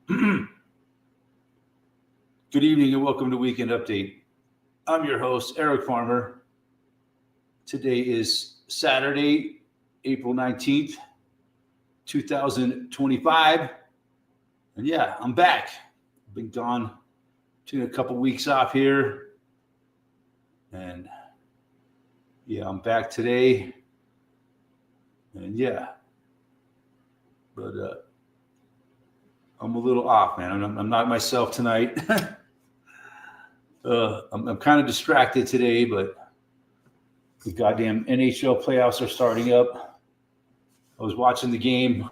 Good evening and welcome to Weekend Update. I'm your host, Eric Farmer. Today is Saturday, April 19th, 2025. And yeah, I'm back. I've been gone, taking a couple weeks off here. And yeah, I'm back today. And yeah, but I'm a little off, man. I'm not myself tonight. I'm kind of distracted today, but the goddamn NHL playoffs are starting up. I was watching the game.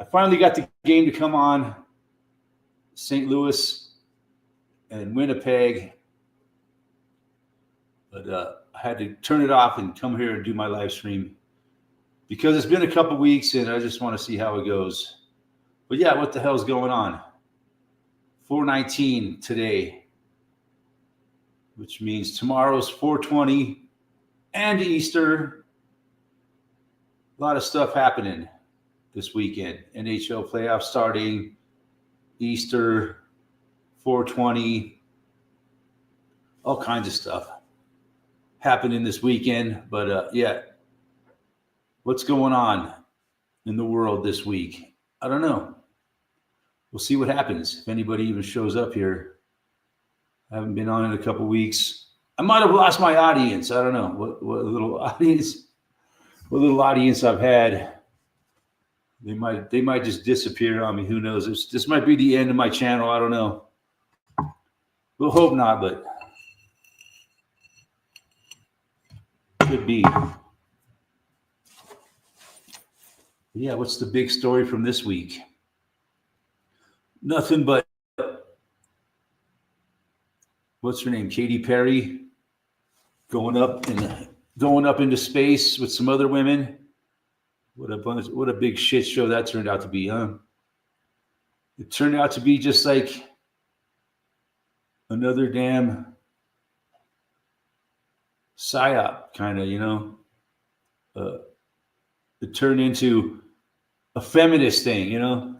I finally got the game to come on. St. Louis and Winnipeg. But I had to turn it off and come here and do my live stream because it's been a couple weeks and I just want to see how it goes. But yeah, what the hell's going on? 419 today, which means tomorrow's 420 and Easter. A lot of stuff happening this weekend. NHL playoffs starting, Easter, 420, all kinds of stuff happening this weekend. But yeah, what's going on in the world this week? I don't know. We'll see what happens if anybody even shows up here. I haven't been on in a couple weeks. I might have lost my audience. I don't know what little audience I've had. They might just disappear on me. Who knows? This might be the end of my channel. I don't know. We'll hope not, but could be. Yeah, what's the big story from this week? Nothing but what's her name? Katy Perry going up into space with some other women. What a big shit show that turned out to be, huh? It turned out to be just like another damn psyop, kind of, you know. It turned into a feminist thing, you know.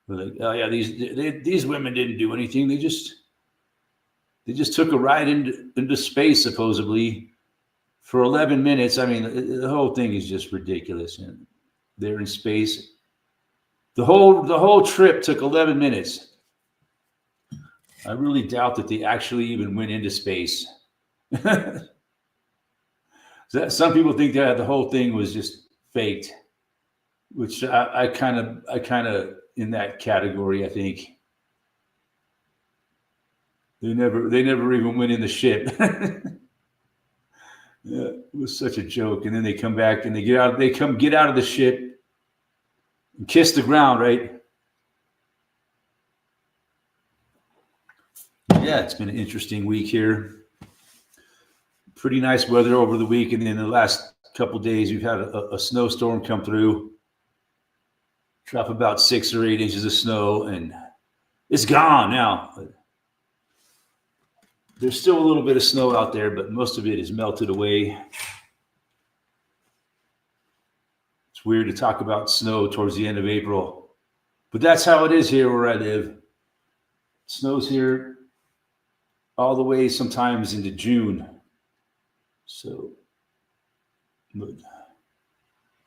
Like, oh yeah, these women didn't do anything. They just took a ride into space supposedly for 11 minutes. I mean, the whole thing is just ridiculous. And they're in space. The whole trip took 11 minutes. I really doubt that they actually even went into space. Some people think that the whole thing was just faked, which I kind of in that category. I think they never even went in the ship. Yeah, it was such a joke. And then they come back and they get out of the ship and kiss the ground, right? Yeah, it's been an interesting week here. Pretty nice weather over the week, and then the last couple of days we've had a snowstorm come through, drop about 6 or 8 inches of snow, and it's gone now. There's still a little bit of snow out there, but most of it is melted away. It's weird to talk about snow towards the end of April, but that's how it is here where I live. It snows here all the way sometimes into June. So, but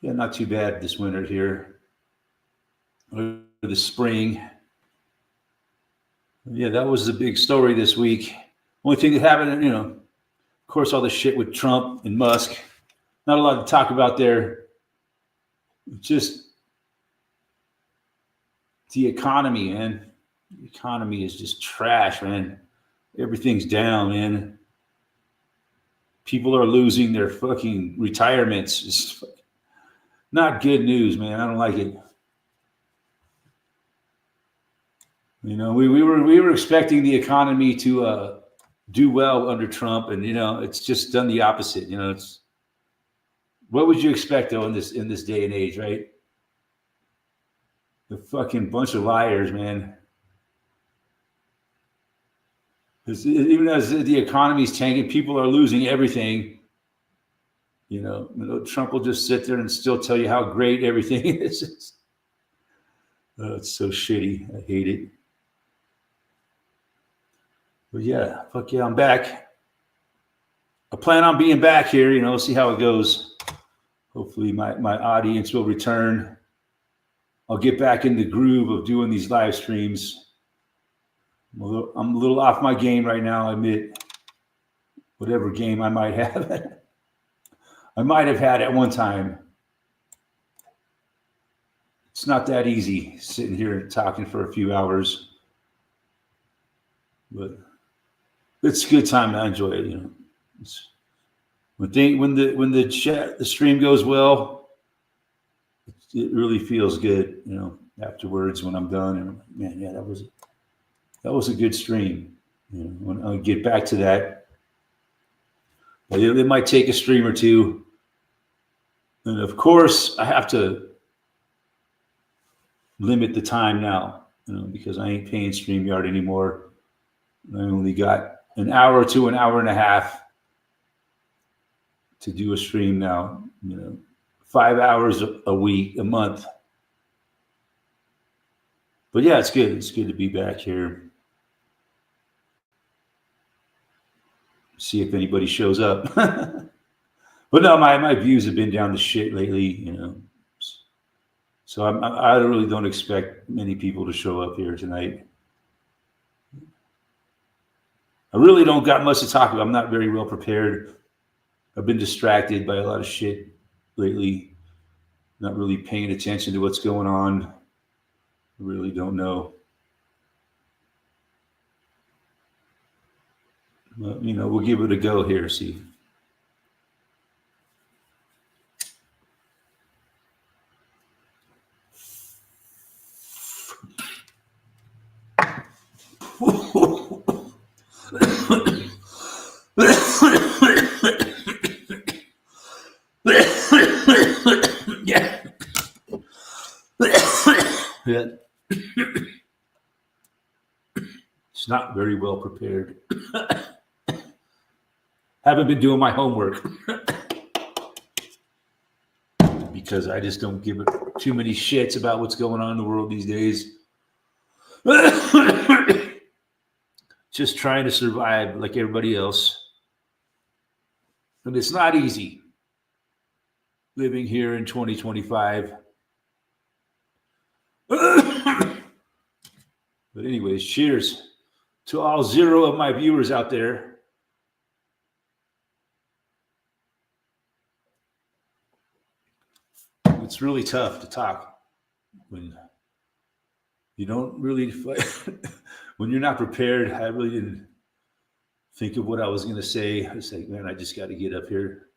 yeah, not too bad this winter here. Or the spring. Yeah, that was the big story this week. Only thing that happened, you know, of course, all the shit with Trump and Musk. Not a lot to talk about there. Just the economy, man. The economy is just trash, man. Everything's down, man. People are losing their fucking retirements. It's not good news, man. I don't like it. You know, we were expecting the economy to do well under Trump, and you know, it's just done the opposite. You know, it's what would you expect though in this day and age, right? The fucking bunch of liars, man. Even as the economy's tanking, people are losing everything. You know, Trump will just sit there and still tell you how great everything is. It's so shitty. I hate it. But yeah, fuck yeah, I'm back. I plan on being back here, see how it goes. Hopefully my audience will return. I'll get back in the groove of doing these live streams. I'm a little off my game right now, I admit. Whatever game I might have. I might have had at one time. It's not that easy sitting here talking for a few hours. But it's a good time. I enjoy it, When the stream goes well, it really feels good, afterwards when I'm done. And man, yeah, that was a good stream. When I get back to that, it might take a stream or two. And of course, I have to limit the time now, because I ain't paying StreamYard anymore. I only got an hour to an hour and a half to do a stream now, 5 hours a week, a month. But yeah, it's good. It's good to be back here. See if anybody shows up. But no, my views have been down the shit lately, So I really don't expect many people to show up here tonight. I really don't got much to talk about. I'm not very well prepared. I've been distracted by a lot of shit lately. Not really paying attention to what's going on. I really don't know. But, we'll give it a go here, see. Yeah. It's not very well prepared. Haven't been doing my homework because I just don't give it too many shits about what's going on in the world these days. Just trying to survive like everybody else. And it's not easy living here in 2025. But anyways, cheers to all 0 of my viewers out there. It's really tough to talk when you don't really when you're not prepared. I really didn't think of what I was going to say. I was like, man, I just got to get up here,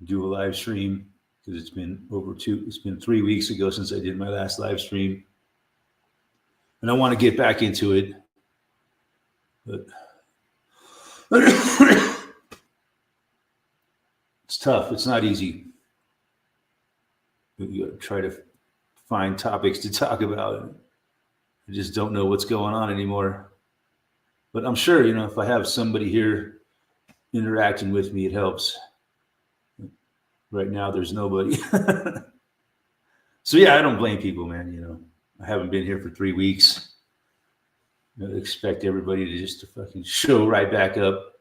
do a live stream, because it's been 3 weeks ago since I did my last live stream. And I want to get back into it. But it's tough. It's not easy. You got to try to find topics to talk about. I just don't know what's going on anymore. But I'm sure, if I have somebody here interacting with me, it helps. Right now, there's nobody. So yeah, I don't blame people, man. I haven't been here for 3 weeks. I expect everybody to fucking show right back up.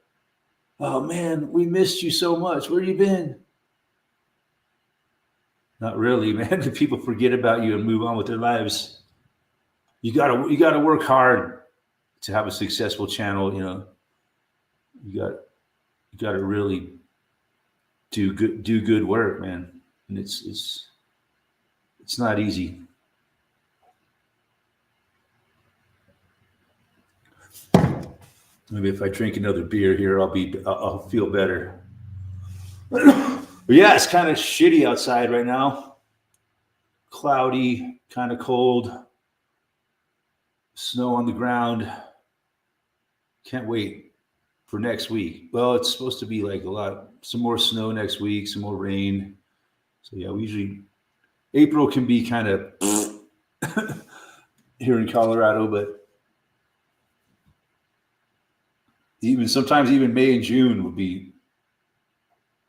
Oh man, we missed you so much. Where you been? Not really, man. People forget about you and move on with their lives. You gotta work hard to have a successful channel. You gotta really do good work, man. And it's not easy. Maybe if I drink another beer here, I'll feel better. But yeah, it's kind of shitty outside right now. Cloudy, kind of cold. Snow on the ground. Can't wait for next week. Well, it's supposed to be like some more snow next week, some more rain. So yeah, April can be kind of here in Colorado, but sometimes even May and June would be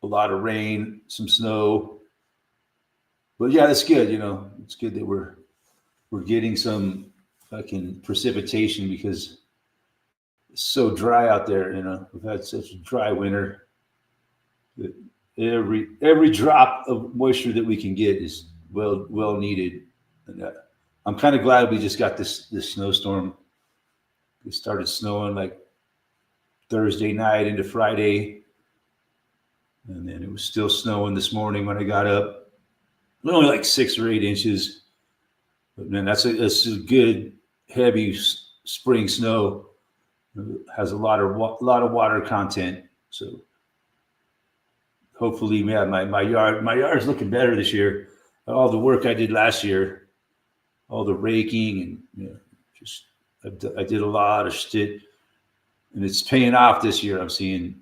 a lot of rain, some snow. But yeah, it's good. It's good that we're we're getting some fucking precipitation because it's so dry out there. We've had such a dry winter that every drop of moisture that we can get is well needed. And I'm kind of glad we just got this snowstorm. It started snowing like Thursday night into Friday, and then it was still snowing this morning when I got up. Only like 6 or 8 inches, but man, that's a good heavy spring snow. It has a lot of water content, so hopefully, yeah, my yard's looking better this year. All the work I did last year, all the raking and I did a lot of shit, and it's paying off this year. I'm seeing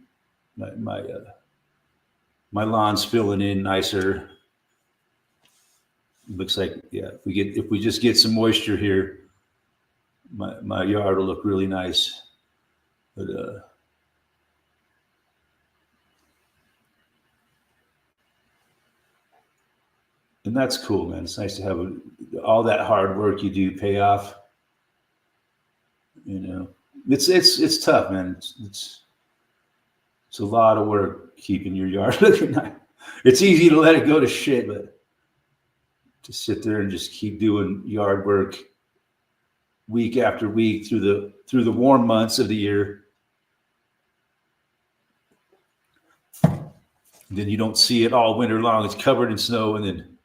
my lawn's filling in nicer. It looks like, yeah, if we just get some moisture here, my yard will look really nice. But and that's cool, man. It's nice to have all that hard work you do pay off. It's tough, man. It's a lot of work keeping your yard looking nice. It's easy to let it go to shit, but to sit there and just keep doing yard work week after week through the warm months of the year. And then you don't see it all winter long. It's covered in snow, and then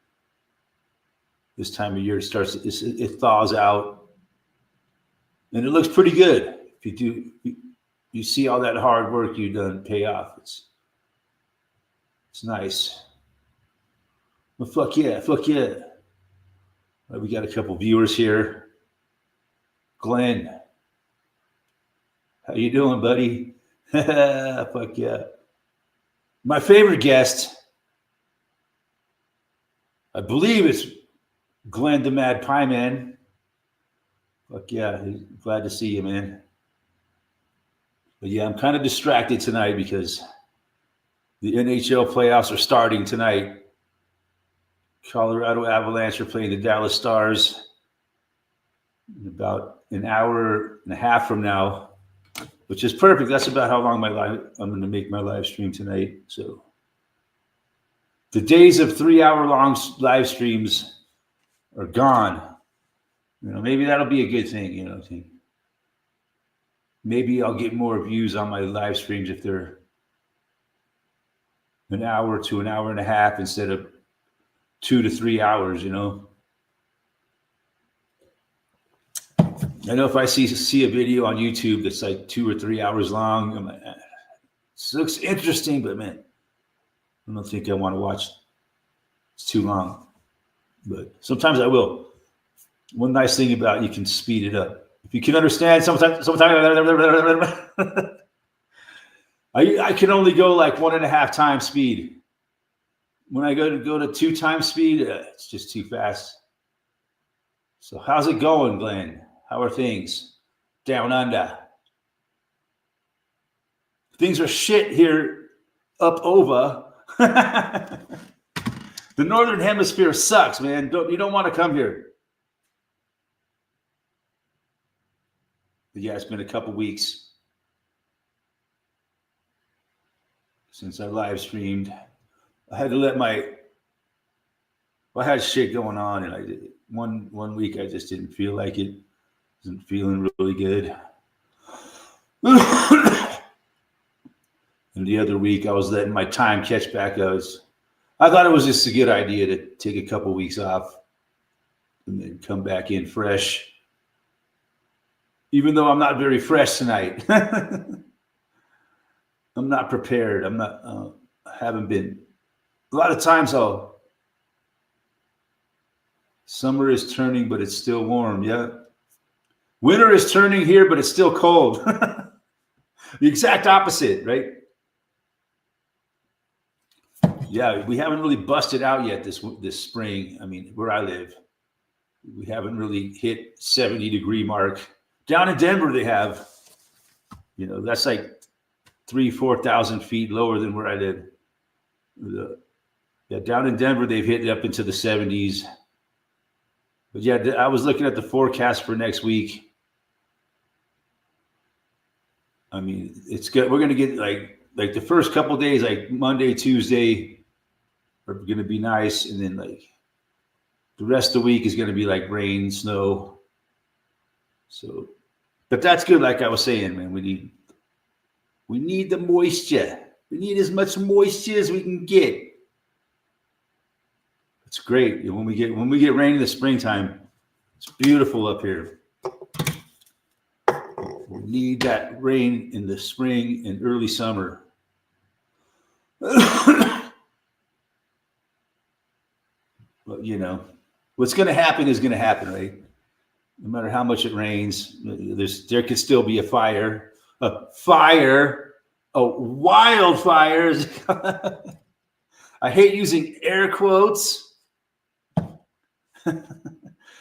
this time of year it thaws out, and it looks pretty good. If you see all that hard work you've done pay off. It's nice. Well, fuck yeah. Well, we got a couple viewers here. Glenn, how you doing, buddy? Fuck yeah. My favorite guest, I believe it's Glenn the Mad Pie Man. Fuck yeah, glad to see you, man. But yeah, I'm kind of distracted tonight because the NHL playoffs are starting tonight. Colorado Avalanche are playing the Dallas Stars in about an hour and a half from now, which is perfect. That's about how long I'm going to make my live stream tonight. So the days of 3-hour-long live streams are gone. Maybe that'll be a good thing. Maybe I'll get more views on my live streams if they're an hour to an hour and a half instead of 2 to 3 hours. I know if I see a video on YouTube that's like 2 or 3 hours long, I'm like, this looks interesting, but man, I don't think I want to watch. It's too long. But sometimes I will. One nice thing about it, you can speed it up. If you can understand, sometimes I can only go like 1.5 times speed. When I go to 2 times speed, it's just too fast. So how's it going, Glenn? How are things down under? Things are shit here up over. The Northern Hemisphere sucks, man. You don't want to come here. But yeah, it's been a couple weeks since I live streamed. I had to let I had shit going on, and I did one week I just didn't feel like it. Wasn't feeling really good. And the other week I was letting my time catch back. I thought it was just a good idea to take a couple weeks off and then come back in fresh. Even though I'm not very fresh tonight. I'm not prepared. I haven't been. A lot of times summer is turning, but it's still warm. Yeah. Winter is turning here, but it's still cold. The exact opposite, right? Yeah, we haven't really busted out yet this spring. I mean, where I live, we haven't really hit 70-degree mark. Down in Denver, they have, that's like 3,000-4,000 feet lower than where I live. Down in Denver, they've hit up into the 70s. But yeah, I was looking at the forecast for next week. I mean, it's good. We're gonna get like the first couple days, like Monday, Tuesday, are gonna be nice, and then like the rest of the week is gonna be like rain, snow. So, but that's good. Like I was saying, man, we need the moisture. We need as much moisture as we can get. It's great when we get rain in the springtime. It's beautiful up here. We need that rain in the spring and early summer. But you know, what's going to happen is going to happen, right? No matter how much it rains, there could still be a fire, wildfires. I hate using air quotes.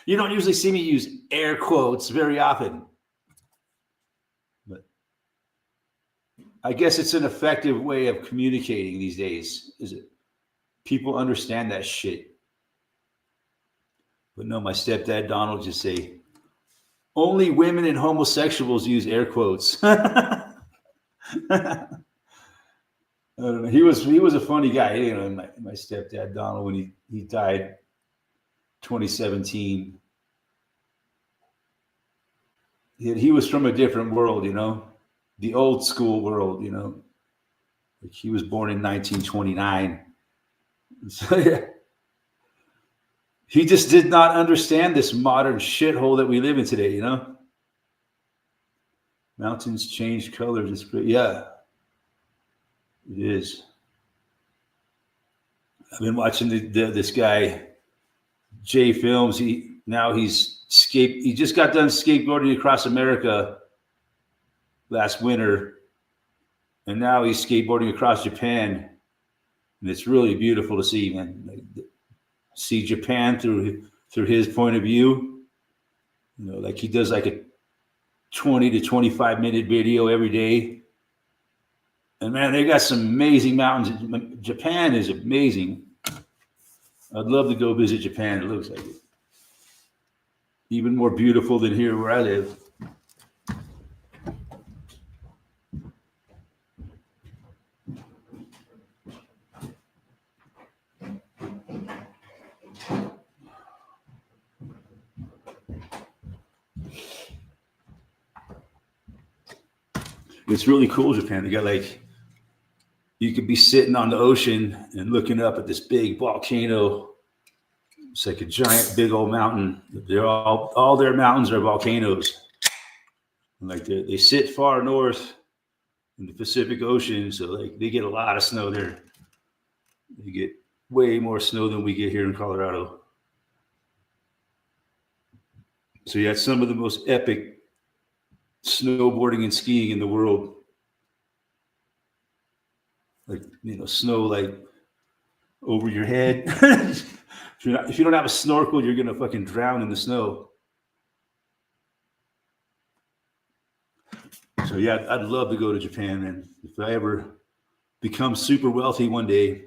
You don't usually see me use air quotes very often. But I guess it's an effective way of communicating these days. Is it? People understand that shit. But no, my stepdad Donald just say, only women and homosexuals use air quotes. I don't know. He was a funny guy. You know, my stepdad Donald, when he died 2017. He was from a different world, you know, the old school world, you know. Like he was born in 1929. So yeah. He just did not understand this modern shithole that we live in today, you know. Mountains change colors. It's great. Yeah, it is. I've been watching this guy, Jay Films. He just got done skateboarding across America last winter, and now he's skateboarding across Japan, and it's really beautiful to see, man. Like, see Japan through his point of view. You know, like he does like a 20 to 25 minute video every day. And man, they got some amazing mountains. Japan is amazing. I'd love to go visit Japan. It looks like it. Even more beautiful than here where I live. It's really cool, Japan. They got like, you could be sitting on the ocean and looking up at this big volcano. It's like a giant, big old mountain. They're all their mountains are volcanoes. And like they sit far north in the Pacific Ocean, so like they get a lot of snow there. They get way more snow than we get here in Colorado. So yeah, it's some of the most epic snowboarding and skiing in the world. Like, you know, snow like over your head. If you don't have a snorkel, you're gonna fucking drown in the snow. So yeah, I'd love to go to Japan, and if I ever become super wealthy one day.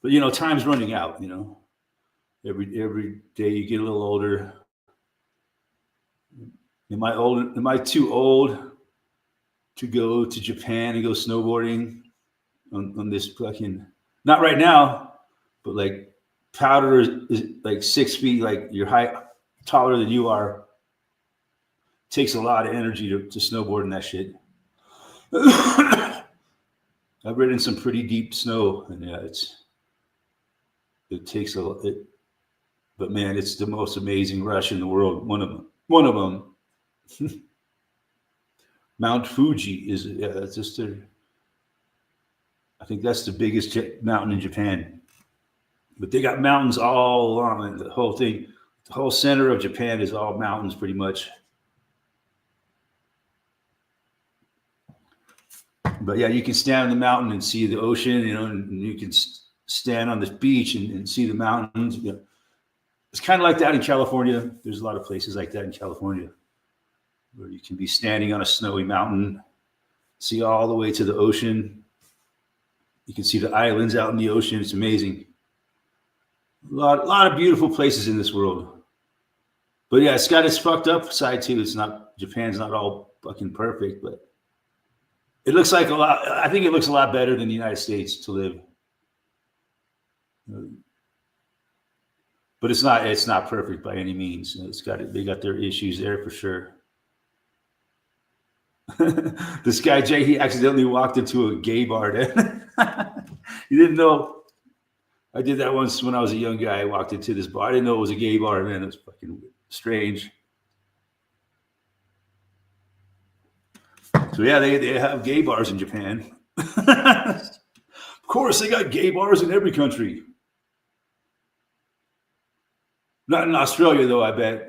But you know, time's running out. You know, every day you get a little older. Am I too old to go to Japan and go snowboarding on this fucking? Not right now, but like Powder is like 6 feet, like you're taller than you are. Takes a lot of energy to snowboard in that shit. I've ridden some pretty deep snow, and yeah, it takes a lot. But man, it's the most amazing rush in the world. One of them. Mount Fuji is it's just I think that's the biggest mountain in Japan. But they got mountains all along, and the whole thing, the whole center of Japan is all mountains pretty much. But yeah, you can stand on the mountain and see the ocean, you know, and you can stand on the beach and see the mountains. You know, it's kind of like that in California. There's a lot of places like that in California, where you can be standing on a snowy mountain, see all the way to the ocean. You can see the islands out in the ocean. It's amazing. A lot of beautiful places in this world. But yeah, it's got its fucked up side too. It's not, Japan's not all fucking perfect, but it looks like a lot. I think it looks a lot better than the United States to live. But it's not perfect by any means. They got their issues there for sure. This guy Jay, he accidentally walked into a gay bar. He didn't know. I did that once when I was a young guy. I walked into this bar. I didn't know it was a gay bar, man. It was fucking strange. So yeah, they have gay bars in Japan. Of course, they got gay bars in every country. Not in Australia, though, I bet.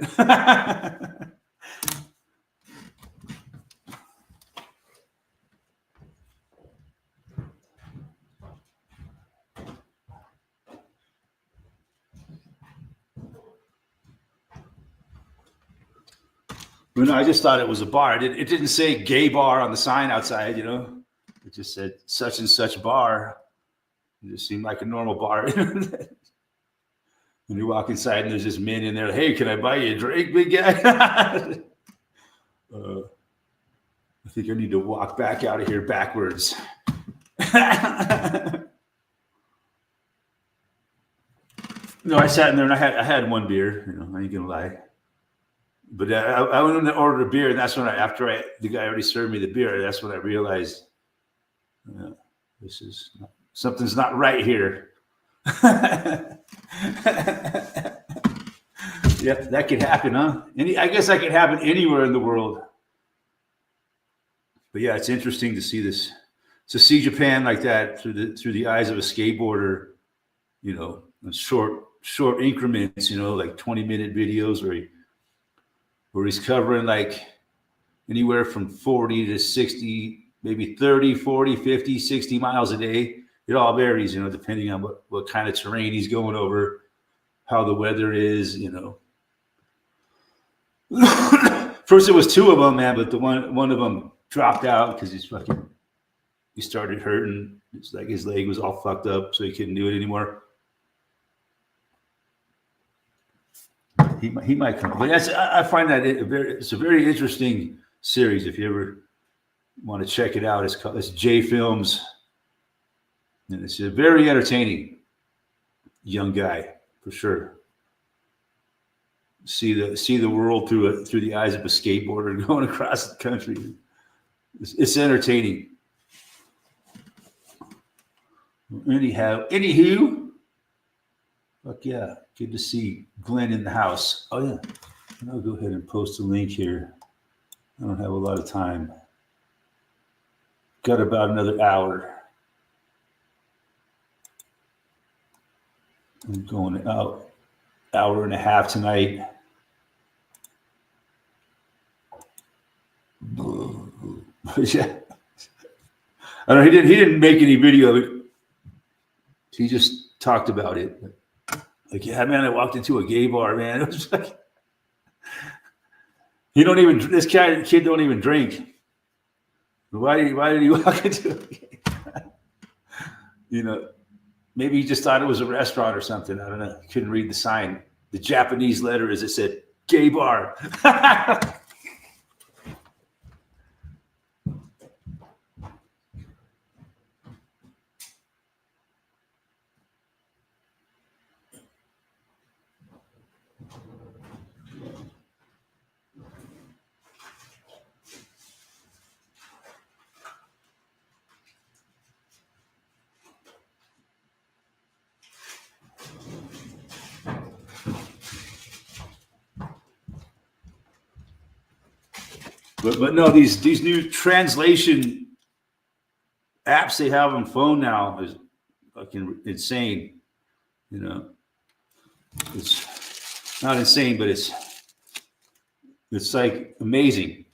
But no, I just thought it was a bar. It didn't say gay bar on the sign outside, you know. It just said such and such bar. It just seemed like a normal bar. And you walk inside and there's just men in there. Hey, can I buy you a drink, big guy? I think I need to walk back out of here backwards. No, I sat in there and I had one beer. You know, I ain't gonna lie. But I went in to order a beer, and that's when the guy already served me the beer. That's when I realized something's not right here. Yeah, that could happen, huh? I guess that could happen anywhere in the world. But yeah, it's interesting to see this, to see Japan like that through the eyes of a skateboarder. You know, in short increments. You know, like 20-minute videos where he's covering like anywhere from 40 to 60, maybe 30, 40, 50, 60 miles a day. It all varies, you know, depending on what kind of terrain he's going over, how the weather is, you know. First it was two of them, man, but the one of them dropped out because he started hurting. It's like his leg was all fucked up, so he couldn't do it anymore. He might come, but I find that it's a very interesting series. If you ever want to check it out, it's J Films, and it's a very entertaining young guy for sure. See the world through the eyes of a skateboarder going across the country. It's entertaining. Anywho. Fuck yeah. Good to see Glenn in the house. Oh, yeah. I'll go ahead and post a link here. I don't have a lot of time. Got about another hour. I'm going out hour and a half tonight. Yeah. I don't know, he didn't make any video of it. He just talked about it. Like, yeah, man, I walked into a gay bar, man. It was like, this kid don't even drink. Why did he walk into a gay bar? You know, maybe he just thought it was a restaurant or something. I don't know. He couldn't read the sign. The Japanese letters, it said gay bar. But no, these new translation apps they have on phone now is fucking insane. You know, it's not insane, but it's like amazing.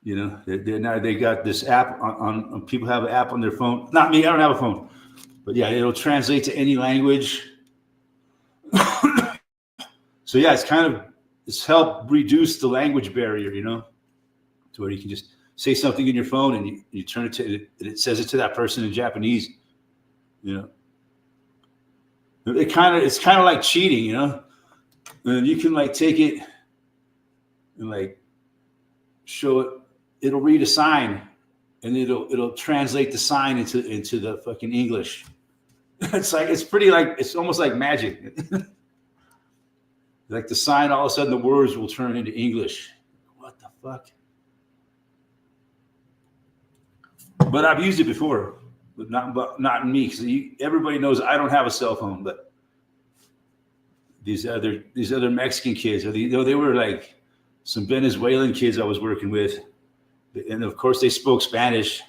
You know, now they got this app on people have an app on their phone. Not me, I don't have a phone, but yeah, it'll translate to any language. So yeah, it's helped reduce the language barrier. You know, to where you can just say something in your phone and you turn it to it says it to that person in Japanese. You know, it's kind of like cheating. You know, and you can like take it and like show it. It'll read a sign, and it'll translate the sign into the fucking English. It's pretty like it's almost like magic. Like the sign, all of a sudden the words will turn into English. What the fuck? But I've used it before, but not me, because everybody knows I don't have a cell phone. But these other Mexican kids, they were like some Venezuelan kids I was working with, and of course they spoke Spanish,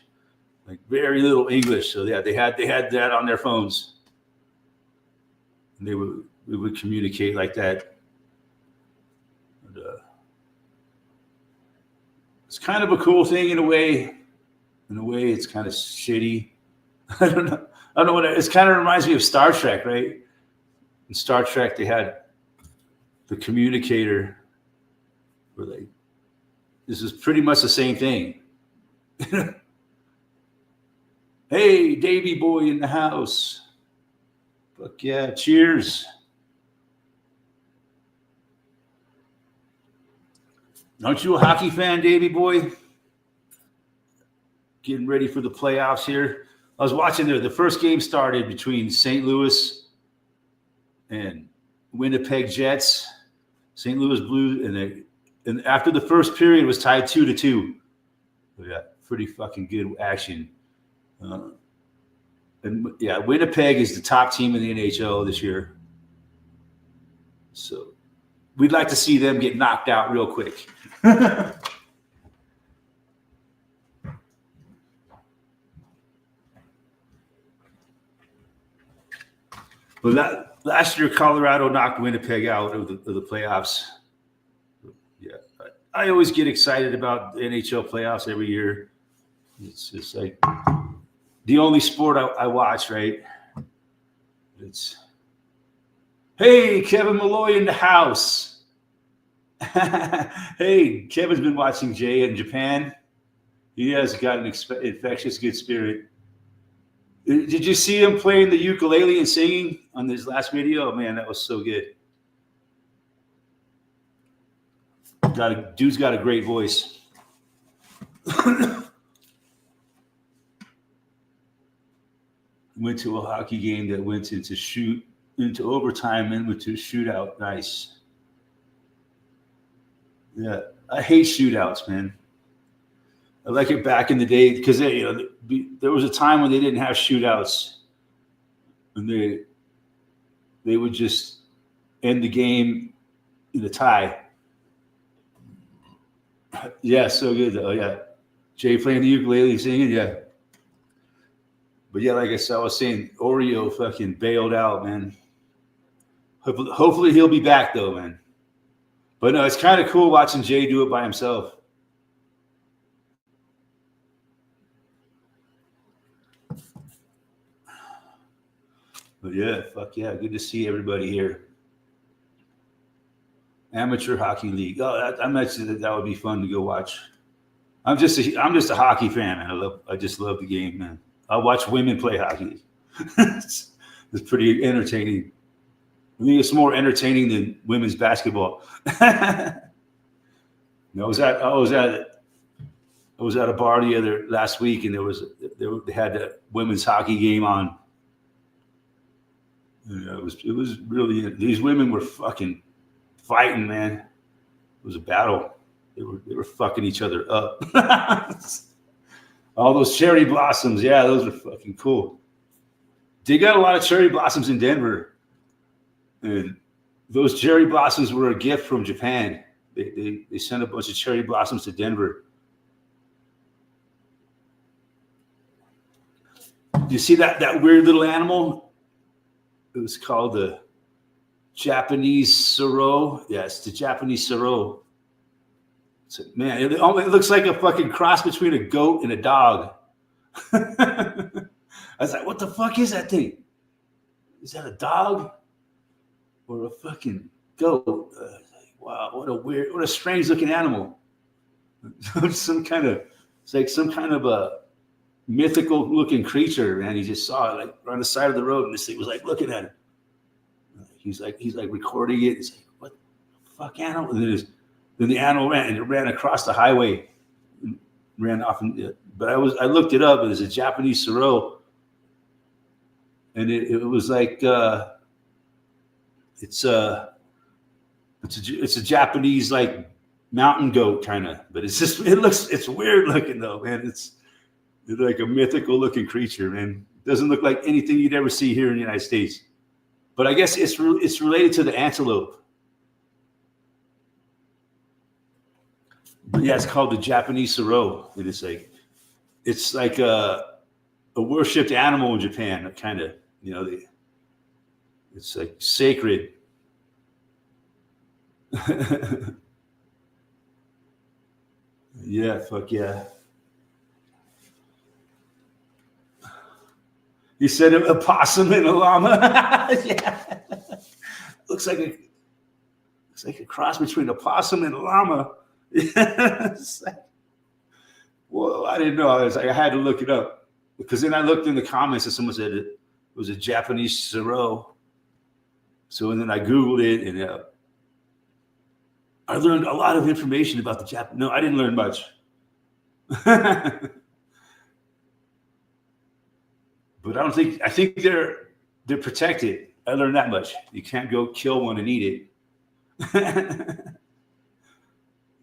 like very little English. So yeah, they had that on their phones, and we would communicate like that. But, it's kind of a cool thing in a way. In a way, it's kind of shitty. I don't know what it kind of reminds me of Star Trek, right? In Star Trek, they had the communicator. Where this is pretty much the same thing. Hey, Davy boy in the house. Fuck yeah! Cheers. Aren't you a hockey fan, Davy boy? Getting ready for the playoffs here. I was watching the first game started between St. Louis and Winnipeg Jets. St. Louis Blues, and after the first period was tied 2-2. Yeah, pretty fucking good action. And yeah, Winnipeg is the top team in the NHL this year. So we'd like to see them get knocked out real quick. But last year, Colorado knocked Winnipeg out of the playoffs. Yeah, I always get excited about the NHL playoffs every year. It's just like the only sport I watch, right? It's, hey, Kevin Malloy in the house. Hey, Kevin's been watching Jay in Japan. He has got an infectious good spirit. Did you see him playing the ukulele and singing on this last video? Oh, man, that was so good. Dude's got a great voice. Went to a hockey game that went into overtime and went to a shootout. Nice. Yeah, I hate shootouts, man. I like it back in the day because there was a time when they didn't have shootouts, and they would just end the game in a tie. Yeah, so good though. Yeah, Jay playing the ukulele, singing. Yeah, but yeah, like I was saying, Oreo fucking bailed out, man. Hopefully he'll be back though, man. But no, it's kind of cool watching Jay do it by himself. But yeah, fuck yeah, good to see everybody here. Amateur Hockey League. Oh, I mentioned that would be fun to go watch. I'm just a hockey fan, man. I just love the game, man. I watch women play hockey. It's pretty entertaining. I think it's more entertaining than women's basketball. I was at a bar last week, and they had a women's hockey game on. It was really, these women were fucking fighting, man. It was a battle. They were fucking each other up. All those cherry blossoms, yeah, those are fucking cool. They got a lot of cherry blossoms in Denver, and those cherry blossoms were a gift from Japan. They sent a bunch of cherry blossoms to Denver. Do you see that weird little animal? It was called the Japanese Soro. Yes, the Japanese Soro. So, man, it looks like a fucking cross between a goat and a dog. I was like, what the fuck is that thing? Is that a dog or a fucking goat? Wow, what a strange looking animal. It's like some kind of a mythical looking creature, man. He just saw it like on the side of the road, and this thing was like looking at him. He's like recording it. He's like, what the fuck animal? And Then the animal ran across the highway, and ran off. But I looked it up. It was a Japanese Serow, and it was like it's a Japanese like mountain goat kind of, but it's weird looking though, man. It's like a mythical looking creature, man. It doesn't look like anything you'd ever see here in the United States. But I guess it's related to the antelope. But yeah, it's called the Japanese Serow. And it's like a worshipped animal in Japan, kind of, it's like sacred. Yeah, fuck yeah. He said a possum and a llama. Yeah. Looks like a cross between a possum and a llama. Whoa, I didn't know. I had to look it up, because then I looked in the comments and someone said it was a Japanese Serow. So then I Googled it, and I learned a lot of information about the Japanese. No, I didn't learn much. But I think they're protected. I learned that much. You can't go kill one and eat it.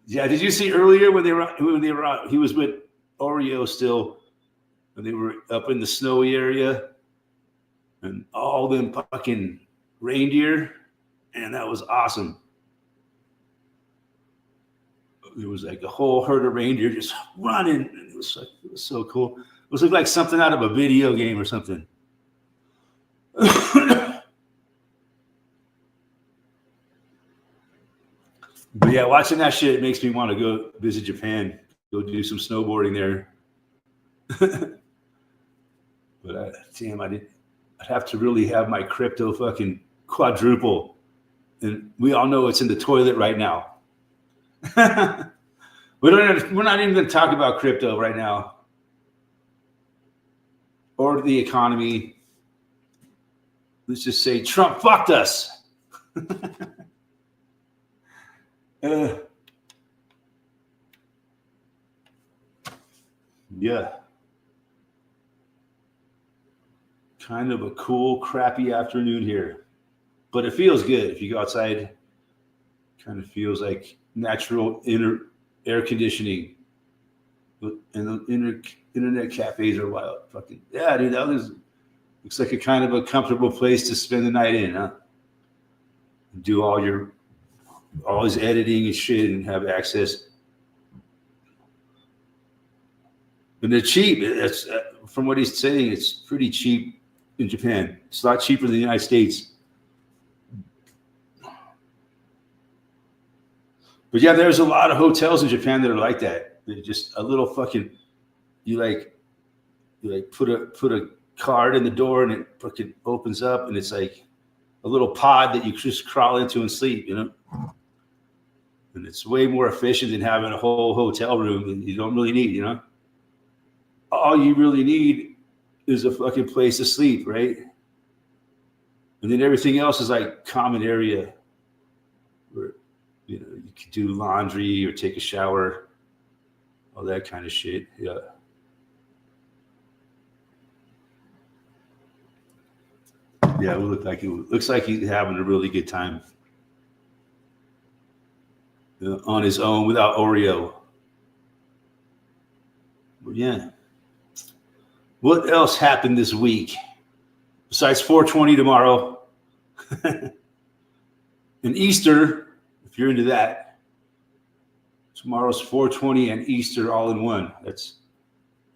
Yeah, did you see earlier when they were out, he was with Oreo still, and they were up in the snowy area, and all them fucking reindeer, and that was awesome. There was like a whole herd of reindeer just running, and it was so cool. It was like something out of a video game or something. But yeah, watching that shit makes me want to go visit Japan, go do some snowboarding there. But damn, I'd have to really have my crypto fucking quadruple, and we all know it's in the toilet right now. We're not even going to talk about crypto right now, or the economy. Let's just say Trump fucked us. Yeah. Kind of a cool, crappy afternoon here, but it feels good. If you go outside, kind of feels like natural inner air conditioning, and the internet cafes are wild. Fucking yeah, dude. Looks like a kind of a comfortable place to spend the night in, huh? Do all his editing and shit, and have access. And they're cheap. That's from what he's saying. It's pretty cheap in Japan. It's a lot cheaper than the United States. But yeah, there's a lot of hotels in Japan that are like that. They're just a little fucking. You put a card in the door, and it fucking opens up, and it's like a little pod that you just crawl into and sleep. And it's way more efficient than having a whole hotel room that you don't really need. All you really need is a fucking place to sleep, right? And then everything else is like common area where you can do laundry or take a shower, all that kind of shit. Yeah. Yeah, it looks like he's having a really good time on his own without Oreo. But yeah. What else happened this week besides 420 tomorrow? And Easter, if you're into that. Tomorrow's 420 and Easter all in one.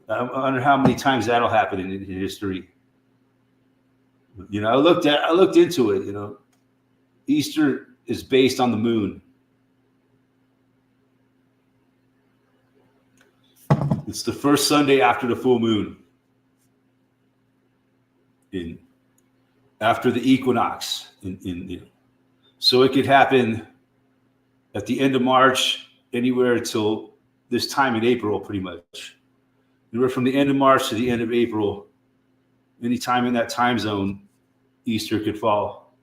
I wonder how many times that'll happen in history. I looked into it. Easter is based on the moon. It's the first Sunday after the full moon. After the equinox. So it could happen at the end of March, anywhere till this time in April, pretty much. Anywhere from the end of March to the end of April, anytime in that time zone, Easter could fall.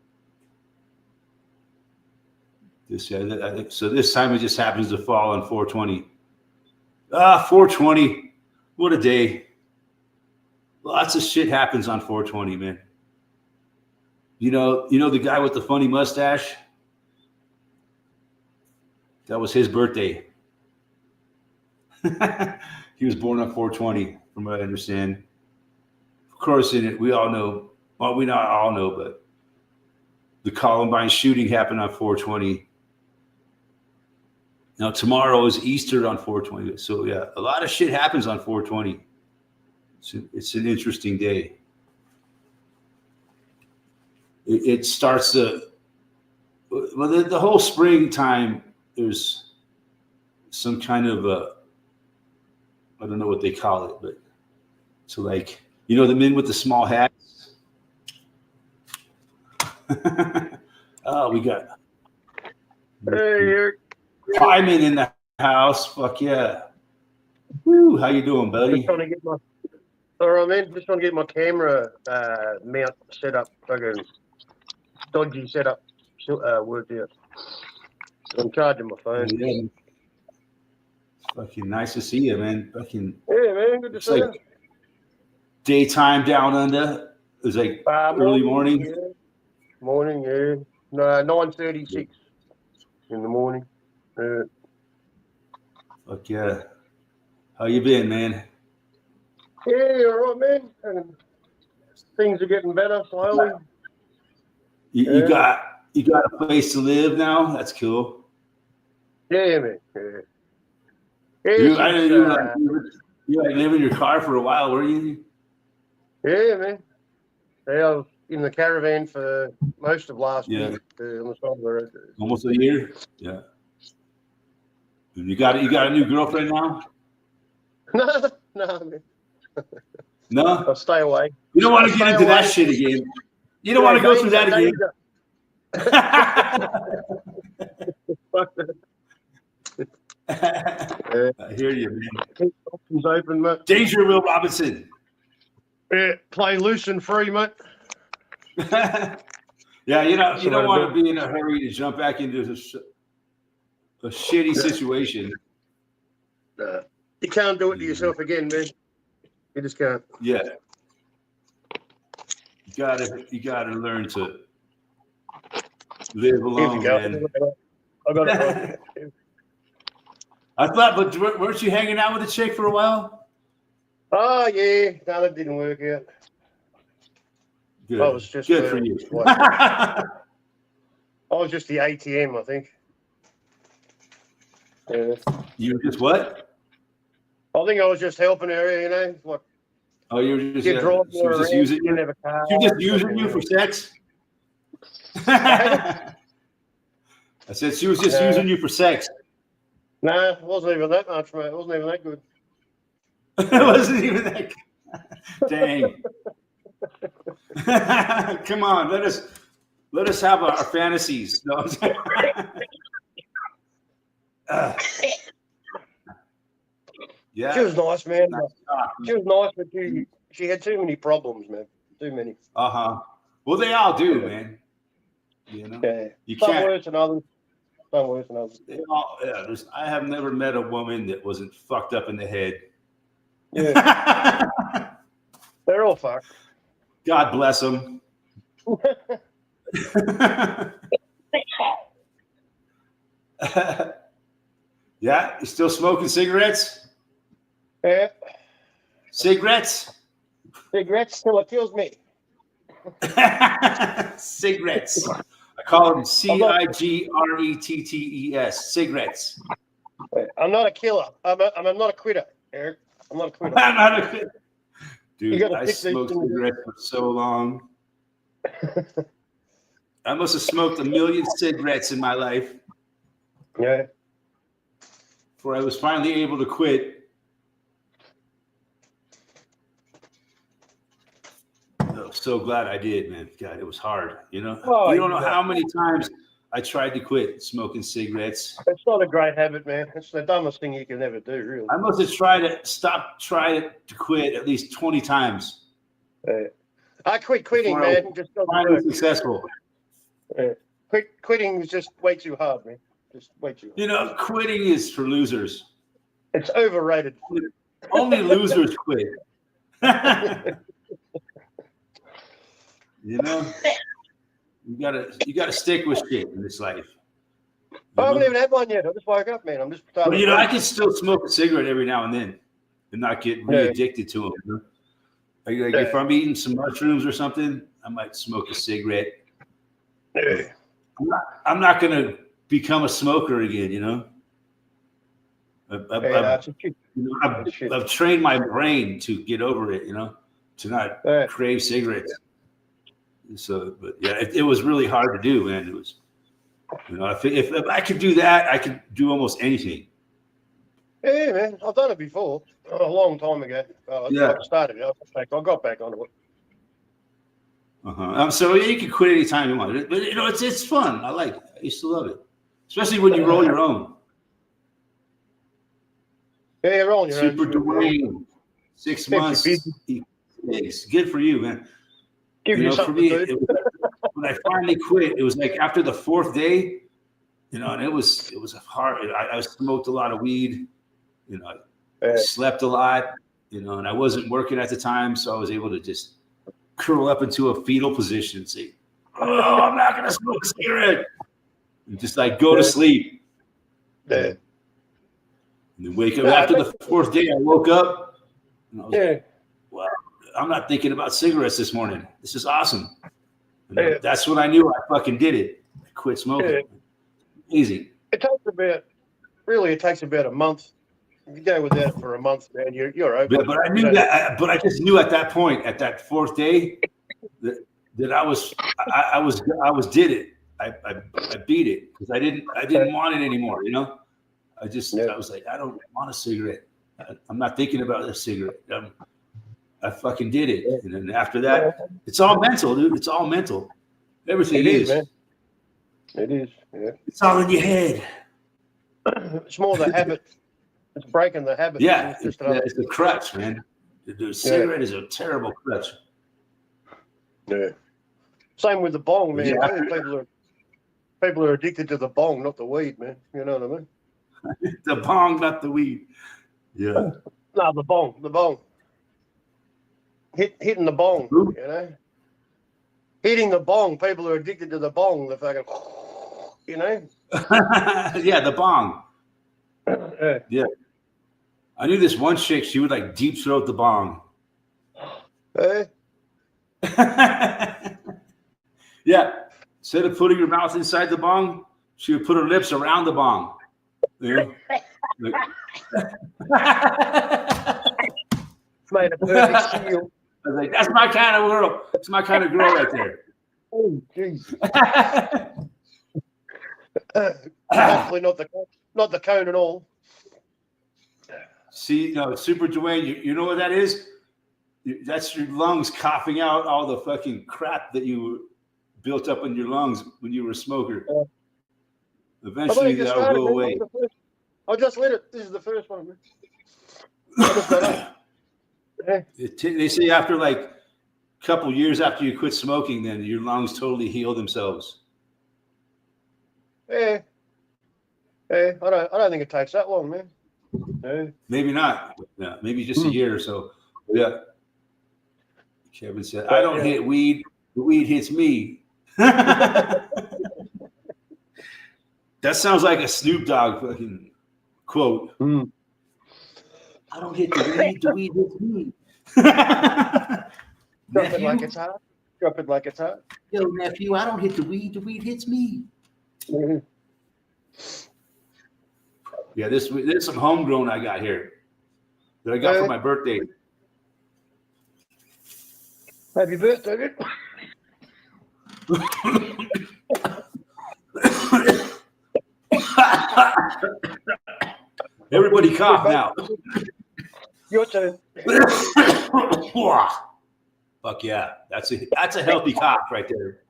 So this time it just happens to fall on 420. 420. What a day. Lots of shit happens on 420, man. You know the guy with the funny mustache? That was his birthday. He was born on 420, from what I understand. Of course, in it, we all know, well, we not all know, but the Columbine shooting happened on 420. Now, tomorrow is Easter on 420. So, yeah, a lot of shit happens on 420. It's an interesting day. It starts the whole springtime. There's some kind of I don't know what they call it, but so like, the men with the small hats. Oh, we got Hyman in the house. Fuck yeah. Woo, how you doing, buddy? Just trying to get all right, man. Just trying to get my camera mount set up. Fucking dodgy setup worked out. So I'm charging my phone. Yeah. Fucking nice to see you, man. Fucking yeah, man. Good to see you. Daytime down under. It was like early morning. Yeah. Morning, yeah. No, 9:36 in the morning. Fuck yeah. How you been, man? Yeah, all right, man. And things are getting better slowly. You got a place to live now? That's cool. Yeah, man. Yeah. You like living in your car for a while, were you? Yeah, man. Yeah, I was in the caravan for most of last year on the side of the road. Almost a year? Yeah. And you got a new girlfriend now? No, man. No? I'll stay away. You don't want to get into that shit again. You don't want to go through that again. Fuck that. I hear you, man. Keep options open, mate. Danger, Will Robinson. Yeah, play loose and free, mate. Yeah, you don't want to be in a hurry to jump back into a shitty situation. You can't do it to yourself again, man. You just can't. Yeah. You gotta learn to live alone, man. I got it. I thought, but weren't you hanging out with a chick for a while? Oh yeah, no, that didn't work out. Good. I was just good for you. I was just the ATM, I think. Yeah. You were just what? I think I was just helping her, What? Oh, you were just, she was just using you. She just using you for sex. I said she was just using you for sex. Nah, it wasn't even that much, mate. It wasn't even that good. It wasn't even that good. Dang. Come on, let us have our fantasies. No, yeah. She was nice, man. She was nice, but she had too many problems, man. Too many. Well, they all do, man. Yeah. You Some can't. worse than others. Some worse than others. I have never met a woman that wasn't fucked up in the head. Yeah. They're all fucked. God bless them. Yeah, you still smoking cigarettes? Yeah. Cigarettes? Cigarettes till it kills me. Cigarettes. I call them CIGRETTES. Cigarettes. I'm not a killer. I'm not a quitter, Eric. I'm not a quitter. I'm not a quitter. Dude, I smoked cigarettes for so long. I must have smoked 1 million cigarettes in my life. Yeah. Before I was finally able to quit. So glad I did, man. God, it was hard. You don't know how many times I tried to quit smoking cigarettes. It's not a great habit, man. It's the dumbest thing you can ever do, really. I must have tried to quit at least 20 times. I quit quitting, man. Just doesn't finally work. Successful. Yeah. Quitting is just way too hard, man. Just way too hard. You know, quitting is for losers. It's overrated. Only losers quit. You know, you gotta stick with shit in this life. I haven't even had one yet. I just woke up, man. I'm just starting. But you know, I can still smoke a cigarette every now and then, and not get really addicted to them. You know? Like if I'm eating some mushrooms or something, I might smoke a cigarette. Yeah. I'm not gonna become a smoker again. You know. I've trained my brain to get over it. You know, to not crave cigarettes. So, but yeah, it was really hard to do, man. It was, you know, if I could do that, I could do almost anything. Yeah, man, I've done it before a long time ago. I started it. I got back onto it. So you can quit anytime you want, but you know, it's fun. I like it. I used to love it, especially when you roll your own. Yeah, you're rolling your Super Dwayne, 6 months. It's good for you, man. Give you something to do. When I finally quit, it was like after the 4th day, you know, and it was hard. I smoked a lot of weed, you know, I slept a lot, you know, and I wasn't working at the time, so I was able to just curl up into a fetal position and say, "Oh, I'm not gonna smoke a cigarette," and just like go to sleep. Yeah. And then wake up after the 4th day. I woke up, and I was like, "Wow, I'm not thinking about cigarettes this morning. This is awesome." That's when I knew I fucking did it. I quit smoking. Easy. It takes about a month. If you go without it for a month, man, you're over. But I knew that. But I just knew at that point, at that 4th day, that I was did it. I beat it because I didn't want it anymore. You know, I was like, I don't want a cigarette. I'm not thinking about a cigarette. I fucking did it. And then after that, it's all mental, dude. It's all mental. Everything is. Man. It is. Yeah. It's all in your head. It's more the habit. It's breaking the habit. Yeah. It's a crutch, man. The cigarette is a terrible crutch. Yeah. Same with the bong, man. Yeah. I think people are addicted to the bong, not the weed, man. You know what I mean? The bong, not the weed. Yeah. No, the bong. The bong. Hitting the bong, you know. Hitting the bong. People are addicted to the bong. The fucking, you know. Yeah, the bong. Yeah. I knew this one chick. She would like deep throat the bong. Yeah. Instead of putting her mouth inside the bong, she would put her lips around the bong. You know? Made a perfect seal. I was like, that's my kind of girl. It's my kind of girl right there. Oh, jeez. Hopefully not the cone and all. See, no, Super Dwayne, you know what that is? That's your lungs coughing out all the fucking crap that you built up in your lungs when you were a smoker. Eventually that'll go away. I just lit it. This is the first one, man. They say after like a couple years after you quit smoking, then your lungs totally heal themselves. I don't think it takes that long, man. Maybe not. Yeah, maybe just a year or so. Yeah. Kevin said, "I don't hit weed. The weed hits me." That sounds like a Snoop Dogg fucking quote. I don't hit the weed hits me. Drop it like it's hot. Drop it like it's hot. Yo, nephew, I don't hit the weed hits me. Mm-hmm. Yeah, there's some homegrown I got here that I got for my birthday. Happy birthday, dude. Everybody cough now. Your turn. Fuck yeah. That's a healthy cough right there.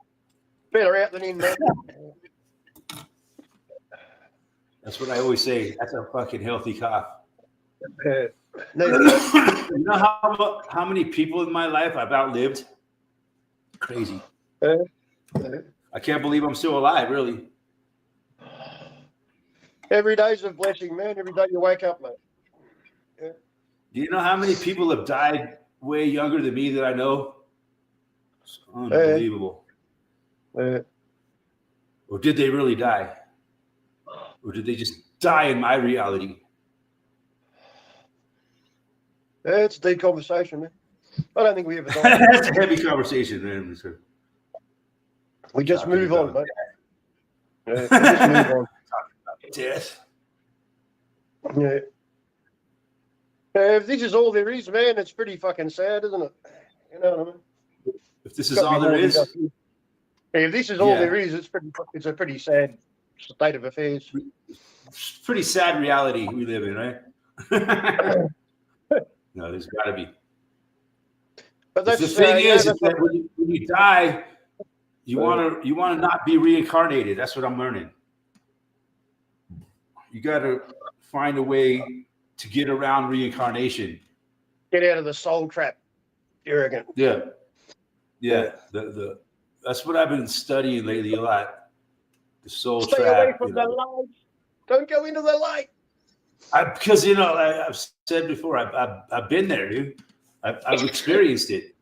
Better out than in, man. That's what I always say. That's a fucking healthy cough. You know how many people in my life I've outlived? Crazy. I can't believe I'm still alive, really. Every day's a blessing, man. Every day you wake up, mate. Do you know how many people have died way younger than me that I know? It's unbelievable. Or did they really die? Or did they just die in my reality? It's a deep conversation, man. I don't think we ever die. That's a heavy conversation, man. We just move on, mate. Yeah, we just move on. Death. Yeah. If this is all there is, man, it's pretty fucking sad, isn't it? You know what I mean? If this is all there is. If this is all there is, it's a pretty sad state of affairs. It's a pretty sad reality we live in, right? No, there's got to be. But that's the thing is that when you die, you want to not be reincarnated. That's what I'm learning. You got to find a way to get around reincarnation. Get out of the soul trap, arrogant. Yeah. That's what I've been studying lately a lot. The soul trap. Stay away from the light. Don't go into the light. Because I've said before, I've been there, dude. I've experienced it.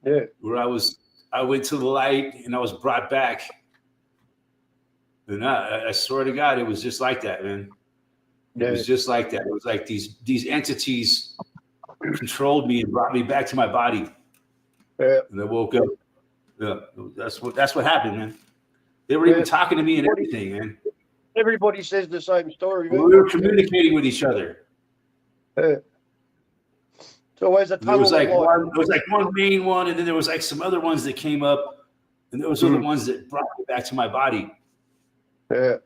Yeah. Where I went to the light and I was brought back. And I swear to God, it was just like that, man. It was just like that. It was like these entities controlled me and brought me back to my body. Yeah. And I woke up. Yeah, that's what happened, man. They were even talking to me and everything, man. Everybody says the same story. We were communicating with each other. It's always a tunnel. There was like one main one, and then there was like some other ones that came up, and those are the ones that brought me back to my body. Yeah.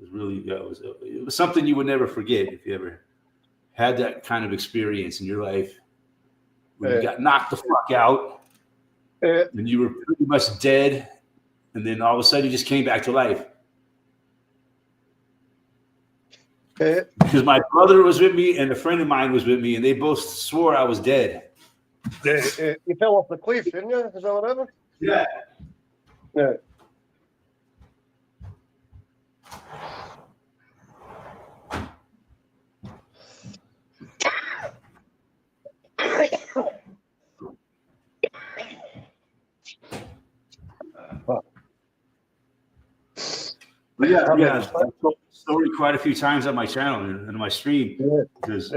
It was really, it was something you would never forget if you ever had that kind of experience in your life. When you got knocked the fuck out, and you were pretty much dead, and then all of a sudden you just came back to life. Because my brother was with me and a friend of mine was with me, and they both swore I was dead. You fell off the cliff, didn't you? Is that what happened? Yeah. Yeah. Yeah. I've told the story quite a few times on my channel and on my stream because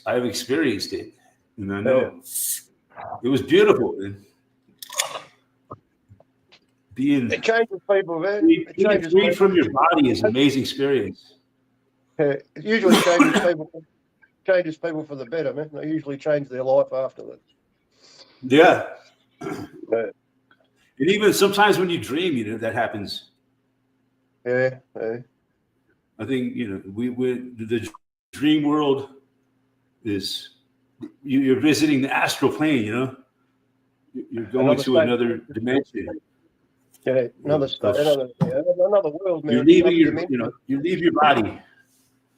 I've experienced it, and I know it was beautiful. And it changes people, man. Being free from your body is an amazing experience. It usually changes people for the better, man. They usually change their life afterwards. Yeah. And even sometimes when you dream, that happens. Yeah. I think the dream world is you're visiting the astral plane. You're going to another dimension. Yeah, another world, man. You're leaving you leave your body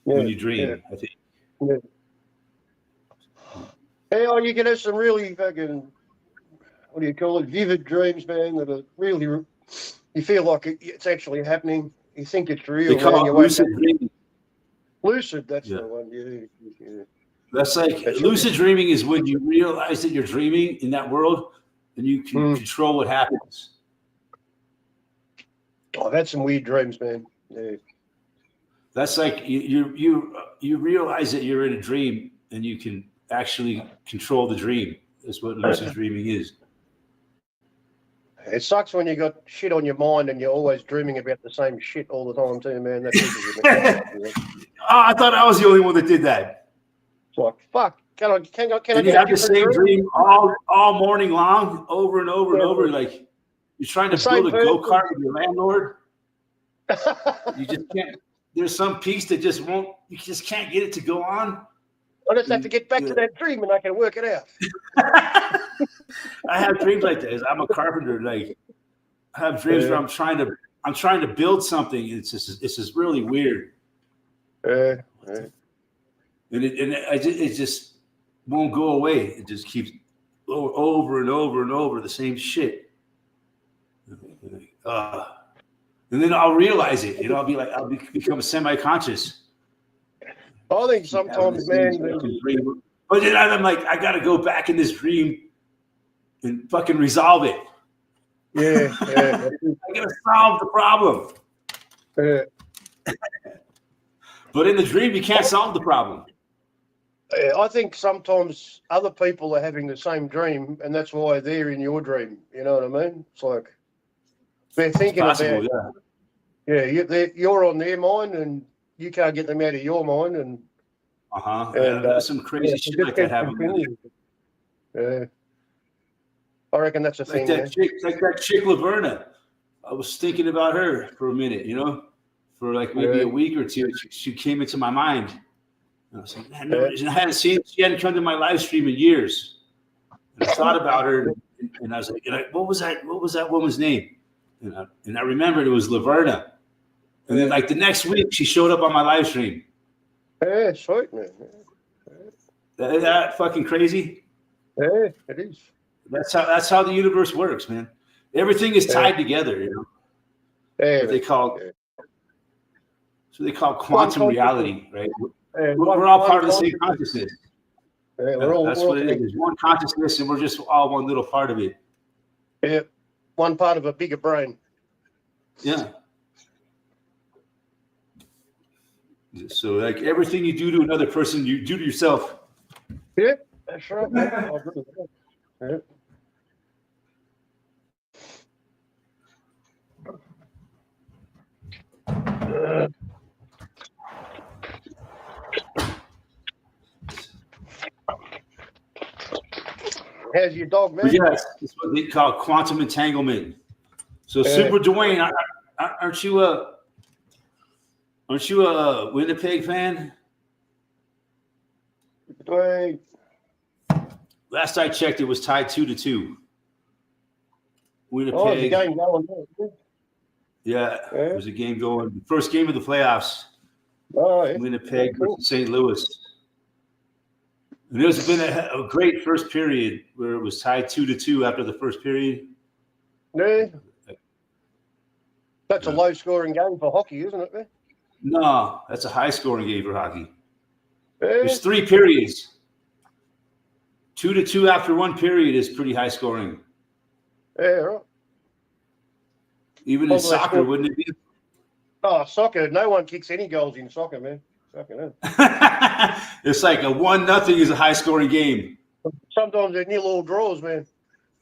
when you dream. I think. Yeah, you can have some really fucking, what do you call it, vivid dreams, man, that are really, you feel like it's actually happening. You think it's real. They call it lucid dreaming. Lucid, that's the one. Yeah. That's like lucid dreaming is when you realize that you're dreaming in that world and you can control what happens. Oh, that's some weird dreams, man. Yeah. That's like you realize that you're in a dream and you can actually control the dream. That's what lucid dreaming is. It sucks when you got shit on your mind and you're always dreaming about the same shit all the time too, man. I thought I was the only one that did that. It's like, fuck. Can I you have the same dream all morning long, over and over and over, like you're trying to build a go-kart with your landlord. You just can't. There's some piece that you just can't get it to go on. I just have to get back to that dream and I can work it out. I have dreams like this. I'm a carpenter. Like I have dreams where I'm trying to build something. It's just really weird. And it just won't go away. It just keeps over and over and over the same shit. And then I'll realize it. I'll become semi-conscious. I think sometimes, man. But then I'm like, I got to go back in this dream and fucking resolve it. Yeah. I got to solve the problem. Yeah. But in the dream, you can't solve the problem. I think sometimes other people are having the same dream, and that's why they're in your dream. You know what I mean? It's like they're thinking possible, about. Yeah, you're on their mind, and you can't get them out of your mind, and. There's some crazy shit like that happening. Yeah. I reckon that's a thing. Like that chick Laverna. I was thinking about her for a minute, for like maybe a week or two. She came into my mind. And I was like, man, she hadn't come to my live stream in years. And I thought about her, and I was like, what was that woman's name? And I remembered it was Laverna. And then like the next week, she showed up on my live stream. Yeah, sweet, man. Is that fucking crazy? Yeah, it is. That's how the universe works, man. Everything is tied together, Yeah, what they call quantum reality, right? Yeah, we're all part of the same consciousness. Yeah, that's what it is. There's one consciousness, and we're just all one little part of it. Yeah, one part of a bigger brain. Yeah. So, like everything you do to another person, you do to yourself. Yeah, that's right. I agree with that. Yeah. How's your dog, man? Yes, it's what they call quantum entanglement. So, Super Dwayne, aren't you a Winnipeg fan? Dwayne. Last I checked, it was tied 2-2. Winnipeg. Oh, the game going. Yeah, it was a game going. First game of the playoffs. Oh, yeah. Winnipeg versus St. Louis. And there's been a great first period where it was tied 2-2 after the first period. Yeah. That's a low-scoring game for hockey, isn't it, man? No, that's a high-scoring game for hockey. Yeah. There's 3 periods. 2-2 after one period is pretty high-scoring. Yeah, right. Even in soccer, wouldn't it be? Oh, soccer. No one kicks any goals in soccer, man. It's like a 1-0 is a high-scoring game. Sometimes they're nil all draws, man.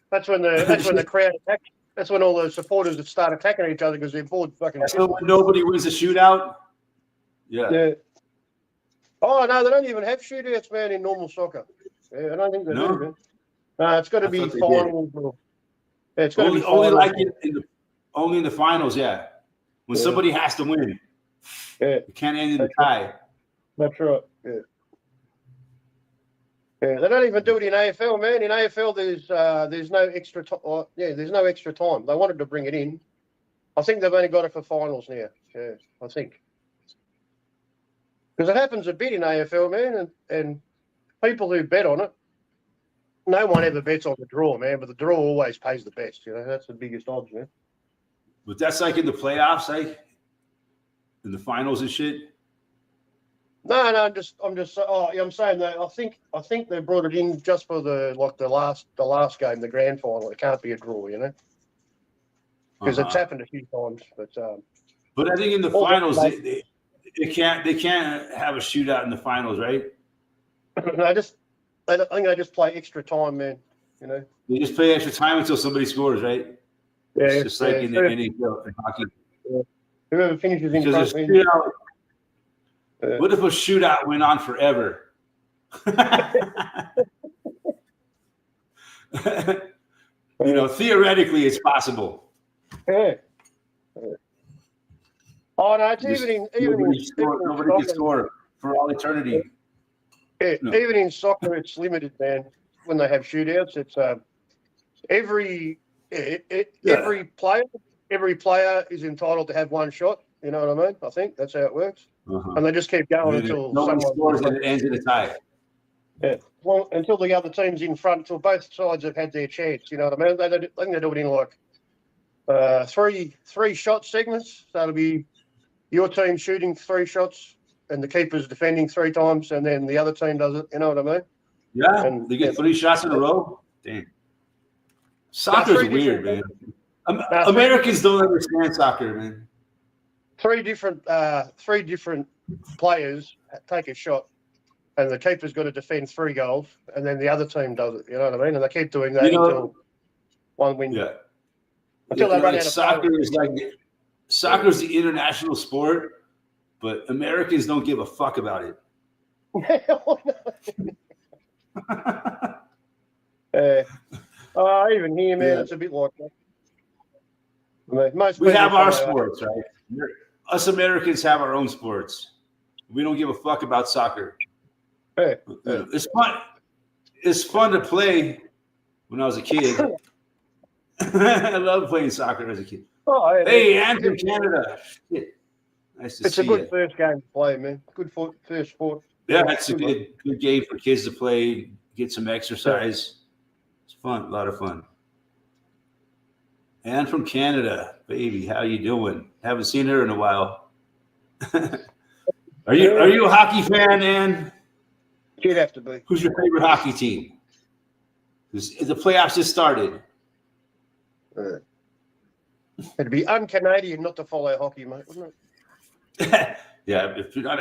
That's when the crowd attacks. That's when all the supporters start attacking each other because they're bored fucking. So when nobody wins a shootout. Yeah. Oh no, they don't even have shootouts, man, in normal soccer. Yeah, I don't think they do, man. No, it's got to be finals. Yeah, it's got to be finals. Only in the finals, yeah. When somebody has to win. Yeah. It can't end in the tie. That's right. Yeah. Yeah, they don't even do it in AFL, man. In AFL, there's no extra time. There's no extra time. They wanted to bring it in. I think they've only got it for finals now. Yeah, I think. Because it happens a bit in AFL, man, and people who bet on it, no one ever bets on the draw, man, but the draw always pays the best. That's the biggest odds, man. But that's like in the playoffs, like in the finals and shit. No, I'm saying that I think they brought it in just for the last game, the grand final. It can't be a draw, because it's happened a few times. But I think in the finals they can't have a shootout in the finals, right? I think they just play extra time, man. They just play extra time until somebody scores, right? Yeah, it's just like in the NHL and hockey. Yeah. Whoever finishes in front. What if a shootout went on forever? Theoretically, it's possible. Yeah. Oh no, it's nobody can score for all eternity. Yeah, no. Even in soccer, it's limited, man. When they have shootouts, it's every player is entitled to have one shot. You know what I mean? I think that's how it works. And they just keep going until nobody scores and it ends in a tie. Yeah. Well, until the other team's in front, until both sides have had their chance. You know what I mean? I think they do it in like three shot segments. So it'll be your team shooting 3 shots and the keeper's defending 3 times, and then the other team does it. You know what I mean? Yeah, And they get 3 shots in a row. Damn. Soccer's 3 weird, different- man. No, 3 Americans don't understand soccer, man. 3 different players take a shot, and the keeper's got to defend 3 goals, and then the other team does it. You know what I mean? And they keep doing that You know- until one wins. Yeah. Until they run out of Soccer's the international sport, but Americans don't give a fuck about it. Even here, man, Yeah. it's a bit like that. I mean, most We people have our follow- sports, right? Us Americans have our own sports. We don't give a fuck about soccer. Yeah. It's fun. It's fun to play when I was a kid. I loved playing soccer as a kid. Oh, yeah, Hey, Anne from Canada. Shit. Nice to it's see a good you. first game to play, man. Good first sport. Yeah, it's a good game for kids to play, get some exercise. It's fun, a lot of fun. Anne from Canada, baby, how you doing? Haven't seen her in a while. Are you a hockey fan, Anne? You'd have to be. Who's your favorite hockey team? The playoffs just started. It'd be un-Canadian not to follow hockey, mate, wouldn't it? Yeah, if you're not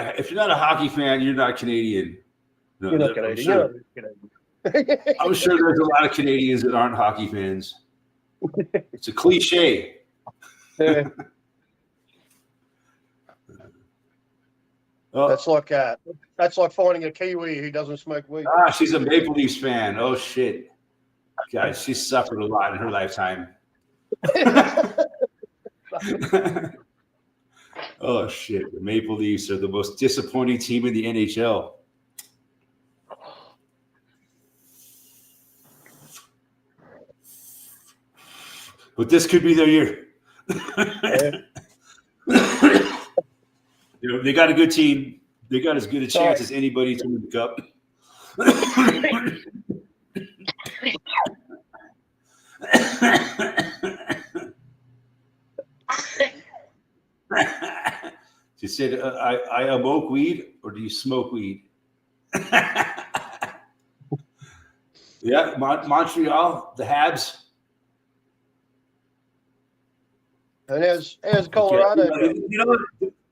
a hockey fan, you're not Canadian. No, You're not I'm Canadian. sure- You're not Canadian. I'm sure there's a lot of Canadians that aren't hockey fans. It's a cliche. Yeah, Oh, that's like finding a Kiwi who doesn't smoke weed. she's a Maple Leafs fan. Oh shit, guys, she suffered a lot in her lifetime. Oh shit, the Maple Leafs are the most disappointing team in the NHL. But this could be their year. They got a good team. They got as good a chance as anybody to win the cup. She said, I smoke weed, or do you smoke weed? Yeah, Montreal, the Habs. And how's Colorado? You know what?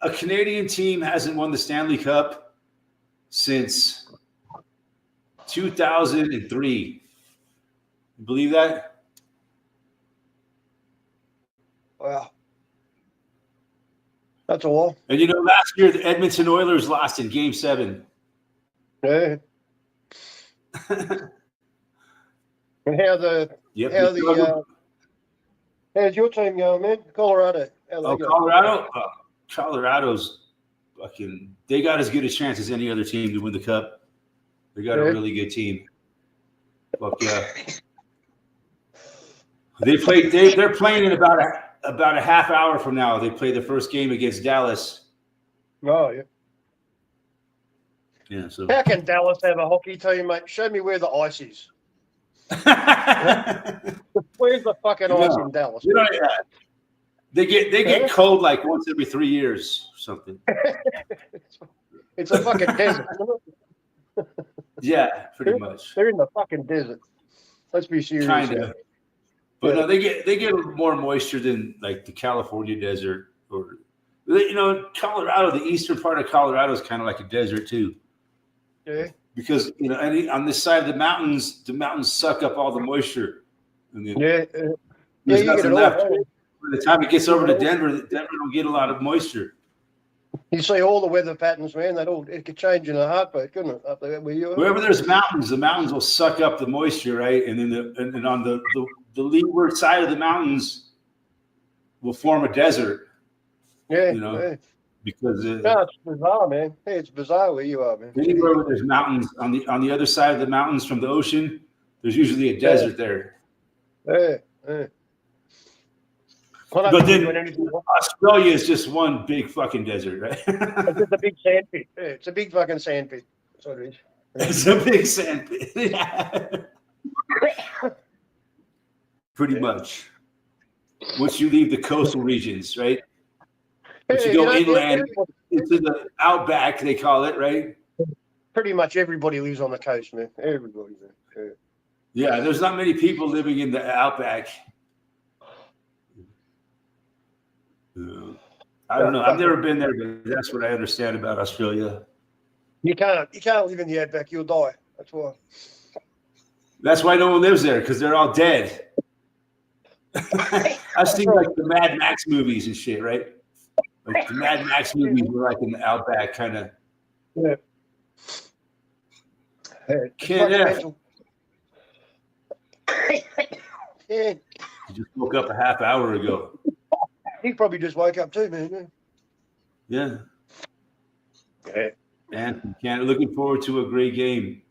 A Canadian team hasn't won the Stanley Cup since 2003. You believe that? Wow. That's a while. And last year the Edmonton Oilers lost in Game 7. Yeah. And Yep. how's your team going, man? Colorado. How they going? Colorado. Colorado's fucking. They got as good a chance as any other team to win the cup. They got a really good team. Fuck yeah. They're playing in about a half hour from now. They play the first game against Dallas. Oh, yeah. Yeah. So. How can Dallas have a hockey team, mate? Show me where the ice is. Where's the fucking ice in Dallas? They get cold like once every 3 years or something. It's a fucking desert. Yeah, pretty much. They're in the fucking desert. Let's be serious. Kind of. But no, they get more moisture than like the California desert, or Colorado. The eastern part of Colorado is kind of like a desert too. Yeah. Because on this side of the mountains suck up all the moisture. And then There's there's you get nothing it all. left. By the time it gets over to Denver don't get a lot of moisture. You see all the weather patterns, man. It could change in a heartbeat, couldn't it? Up there where you are. Wherever there's mountains, the mountains will suck up the moisture, right? And then and on the leeward side of the mountains will form a desert. Yeah. Yeah. Because No, it's bizarre, man. Hey, it's bizarre where you are, man. anywhere where there's mountains on the other side of the mountains from the ocean, there's usually a desert there. Yeah. But then Australia is just one big fucking desert, right? It's just a big sand pit. Yeah, it's a big fucking sand pit. That's what it is. It's a big sandpit. Yeah. Pretty much. Once you leave the coastal regions, right? Once you go inland into the outback, they call it, right? Pretty much everybody lives on the coast, man. Everybody, man. Yeah, there's not many people living in the outback. I don't know. I've never been there, but that's what I understand about Australia. You can't live in the outback. You'll die. That's why. That's why no one lives there, because they're all dead. I've seen like the Mad Max movies and shit, right? Like the Mad Max movies were like in the outback, kind of. Yeah. Can't F. Yeah. You just woke up a half hour ago. He probably just woke up too, man. Yeah. Yeah. And Canada, looking forward to a great game.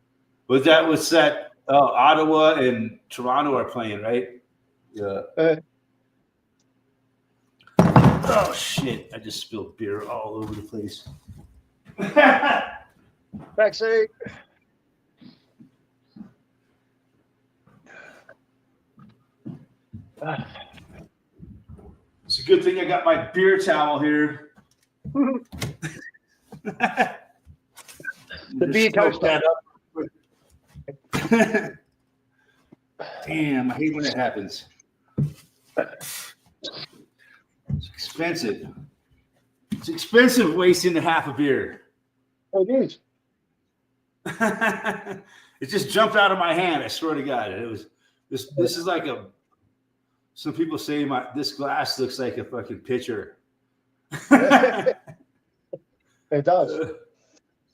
What's that? Ottawa and Toronto are playing, right? Yeah. Oh shit! I just spilled beer all over the place. Backseat. It's a good thing I got my beer towel here. The beer toaster. Damn, I hate when it happens. It's expensive. It's expensive wasting a half a beer. It is. It just jumped out of my hand. I swear to God, it was this. This is like a. Some people say this glass looks like a fucking pitcher. It does.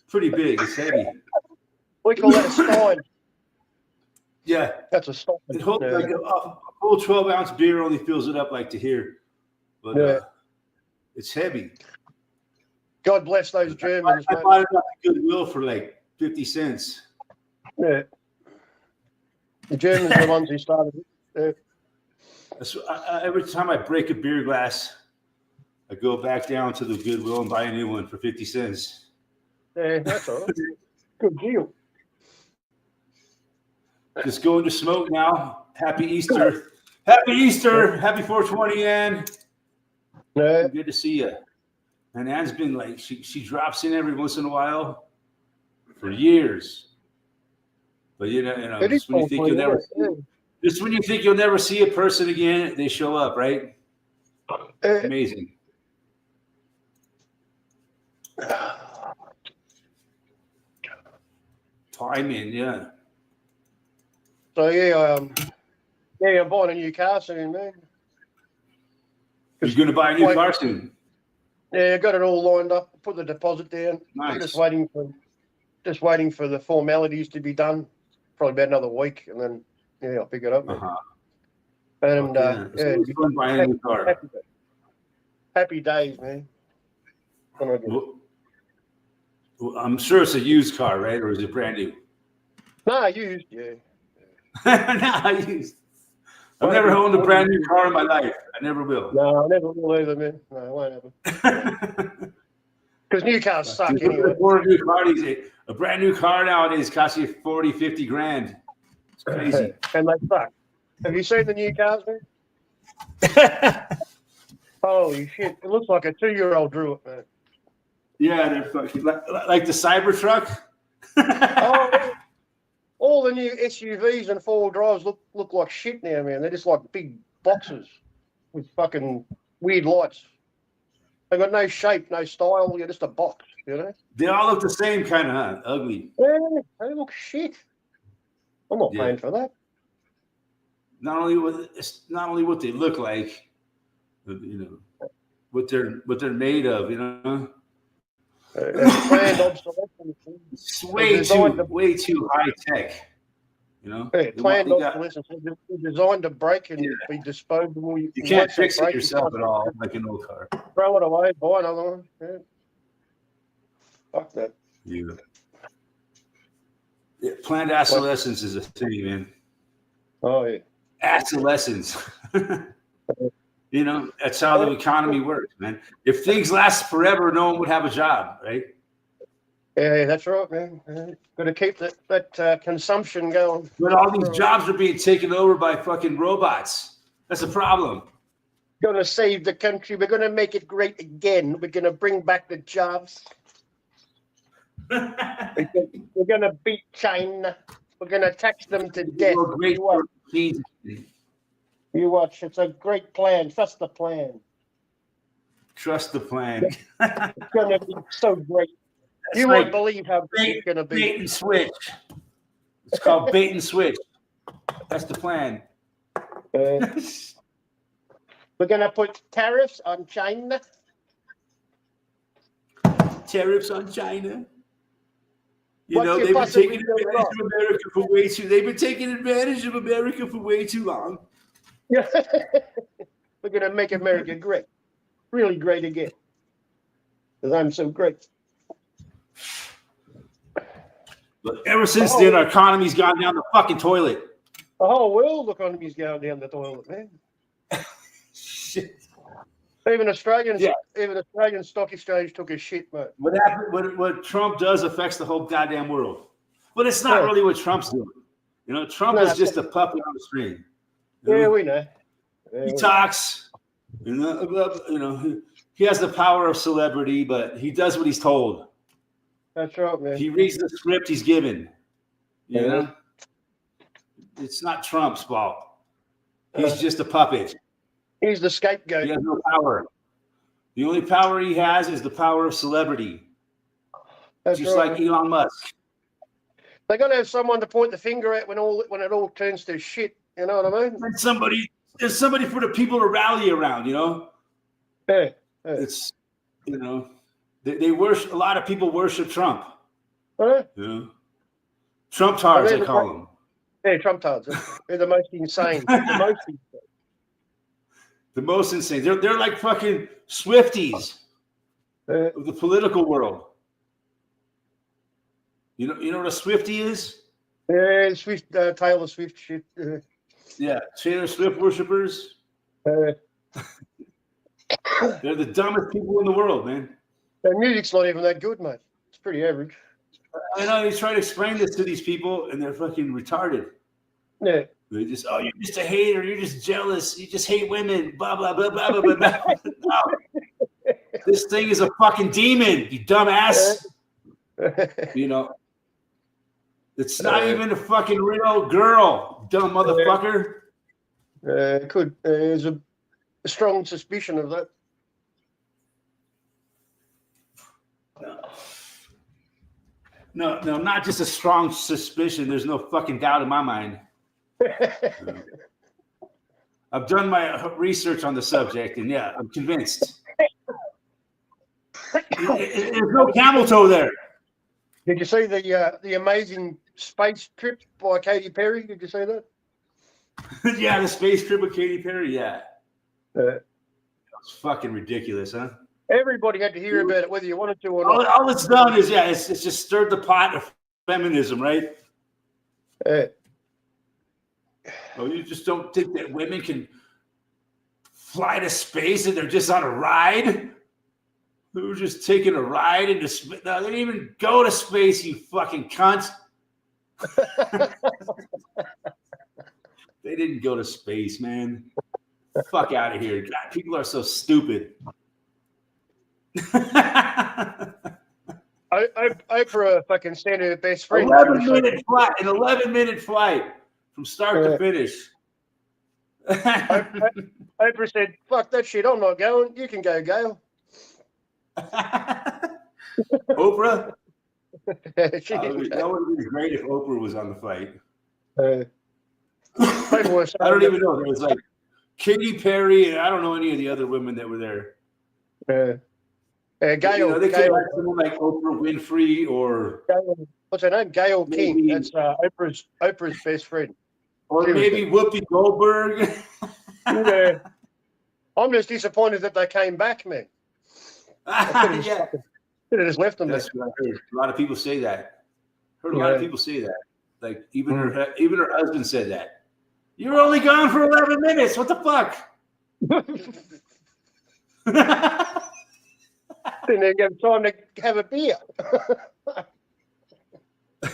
Pretty big. It's heavy. We call that a stein. Yeah, that's a stein. It holds like a full 12-ounce beer only fills it up like to here, but it's heavy. God bless those Germans. I bought it at Goodwill for like 50 cents. Yeah, the Germans are the ones who started it. Every time I break a beer glass, I go back down to the Goodwill and buy a new one for 50 cents. Yeah, that's all right. Good deal. Just going to smoke now. Happy Easter. Happy Easter. Happy 420, Ann. Yeah. Good to see you. And Ann's been like, she drops in every once in a while for years. But just when you think you'll never see a person again, they show up, right? Amazing. Timing, yeah. So I'm buying a new car soon, man. You're going to buy a new car soon? Yeah, I got it all lined up. Put the deposit down. Nice. I'm just waiting for the formalities to be done. Probably about another week, and then I'll pick it up. And it's fun buying a new car. Happy days, man. Well, I'm sure it's a used car, right? Or is it brand new? No, used, yeah. No, used. I've never owned a brand new car in my life. I never will. No, I never will either, man. No, I won't happen. Because new cars suck anyway. A brand new car nowadays costs you 40, 50 grand. It's crazy. And they suck. Have you seen the new cars, man? Holy shit. It looks like a 2-year-old drew it, man. Yeah, they're fucking like the Cybertruck. All the new SUVs and 4-wheel drives look like shit now, man. They're just like big boxes with fucking weird lights. They've got no shape, no style. You're just a box, you know? They all look the same kind of, huh? Ugly. Yeah, they look shit. I'm not paying for that. Not only what they look like, but, what they're made of, Planned obsolescence. It's way too high tech, Planned obsolescence. They're designed to break and be disposable. You can't fix it yourself at all, like an old car. Throw it away, buy another one. Yeah. Fuck that. Yeah, planned obsolescence is a thing, man. Oh yeah. Obsolescence. That's how the economy works, man. If things last forever, no one would have a job, right? Yeah, that's right, man. Got to keep that consumption going. But all these jobs are being taken over by fucking robots. That's a problem. Going to save the country. We're going to make it great again. We're going to bring back the jobs. We're going to beat China. We're going to tax them to death. Great You watch. It's a great plan. Trust the plan. Trust the plan. It's going to be so great. You won't believe how great it's going to be. Bait and switch. It's called bait and switch. That's the plan. We're going to put tariffs on China. Tariffs on China. What They've could been possibly taking go advantage wrong? of America for way too. They've been taking advantage of America for way too long. Yeah. We're going to make America great. Really great again. Because I'm so great. But ever since then, our economy's gone down the fucking toilet. The whole world economy's going down the toilet, man. Shit. Even Australian stock exchange took a shit, mate. What happened? What Trump does affects the whole goddamn world. But it's not really what Trump's doing. Trump is just a puppet on the string. Yeah, we know. He talks. He has the power of celebrity, but he does what he's told. That's right, man. He reads the script he's given. It's not Trump's fault. He's just a puppet. He's the scapegoat. He has no power. The only power he has is the power of celebrity. That's just right, like Elon Musk. They're gonna have someone to point the finger at when it all turns to shit. You know what I mean? And somebody for the people to rally around. Yeah. It's they worship. A lot of people worship Trump. Trump tards, they call them. Yeah, Trump tards. They're the most insane. The most insane. They're like fucking Swifties of the political world. You know what a Swiftie is? Yeah, Taylor Swift shit. Yeah, Taylor Swift worshippers. They're the dumbest people in the world, man. Their music's not even that good, mate. It's pretty average. I know they try to explain this to these people, and they're fucking retarded. Yeah. They just, you're just a hater. You're just jealous. You just hate women. Blah blah blah blah blah blah. No. This thing is a fucking demon. You dumbass. It's not even a fucking real girl. Dumb motherfucker. There's a strong suspicion of that. No, not just a strong suspicion. There's no fucking doubt in my mind. I've done my research on the subject, and yeah, I'm convinced. There's no camel toe there. Did you see the amazing space trip by Katy Perry? Did you see that? Yeah, the space trip with Katy Perry. Yeah, it's fucking ridiculous, huh? Everybody had to hear about it, whether you wanted to or not. All it's done is, it's just stirred the pot of feminism, right? You just don't think that women can fly to space and they're just on a ride? They were just taking a ride into space. No, they didn't even go to space, you fucking cunt. They didn't go to space, man. Fuck out of here. God, people are so stupid. Oprah fucking sent her best friend. 11-minute flight from start to finish. Oprah said, "Fuck that shit. I'm not going. You can go, Gail." Oprah? That would be great if Oprah was on the flight. I don't even know. There was like Katy Perry, and I don't know any of the other women that were there. Gail. They could have someone like Oprah Winfrey or what's her name? Gail King. That's Oprah's best friend. Or maybe Whoopi Goldberg. Yeah. I'm just disappointed that they came back, man. Yeah. Could have just left them there. That's what I heard. A lot of people say that. Heard a lot of people say that. Like even her husband said that. You were only gone for 11 minutes. What the fuck? Didn't even have time to have a beer.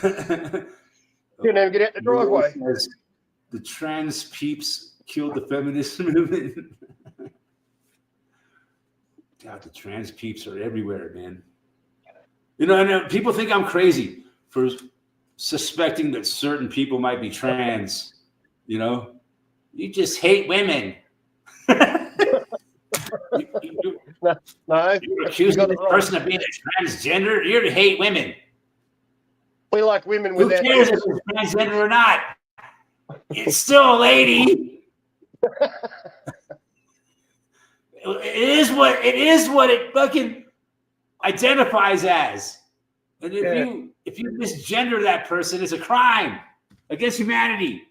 Didn't even get out the driveway. Says, the trans peeps killed the feminist movement. God, the trans peeps are everywhere, man. You know, and people think I'm crazy for suspecting that certain people might be trans. You know, you just hate women. No, You're accusing this person of being a transgender. You're to hate women. We like women Who with cares if it's transgender or not? It's still a lady. It is what it fucking identifies as. And if you misgender that person, it's a crime against humanity.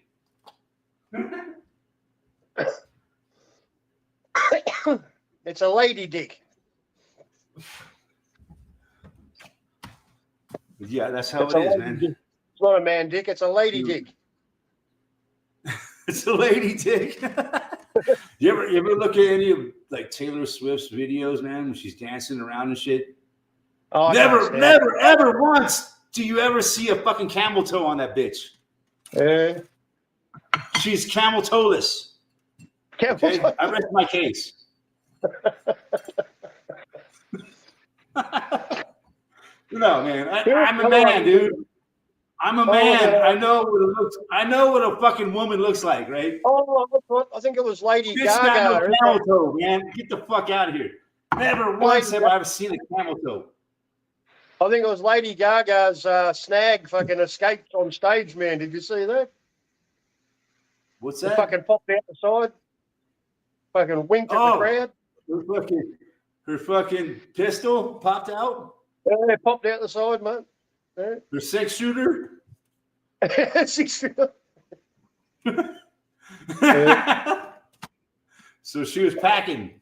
It's a lady dick. Yeah, that's how It's it is, man. Dick. It's not a man dick. It's a lady dick. It's a lady dick. you ever look at any of like Taylor Swift's videos, man, when she's dancing around and shit? Oh, never, ever once do you ever see a fucking camel toe on that bitch. Yeah. She's camel toeless. Okay? I rest my case. No, man. I'm a man, dude. I'm a man. I know what it looks. I know what a fucking woman looks like, right? Oh, I think it was Lady Bitch Gaga. got no camel toe, man. Get the fuck out of here. Never once have I ever seen a camel toe. I think it was Lady Gaga's snag fucking escaped on stage, man. Did you see that? What's It that? fucking popped out the side. Fucking winked at the crowd. Her fucking pistol popped out. Yeah, it popped out the side, man. Yeah. Her 6-shooter. So she was packing.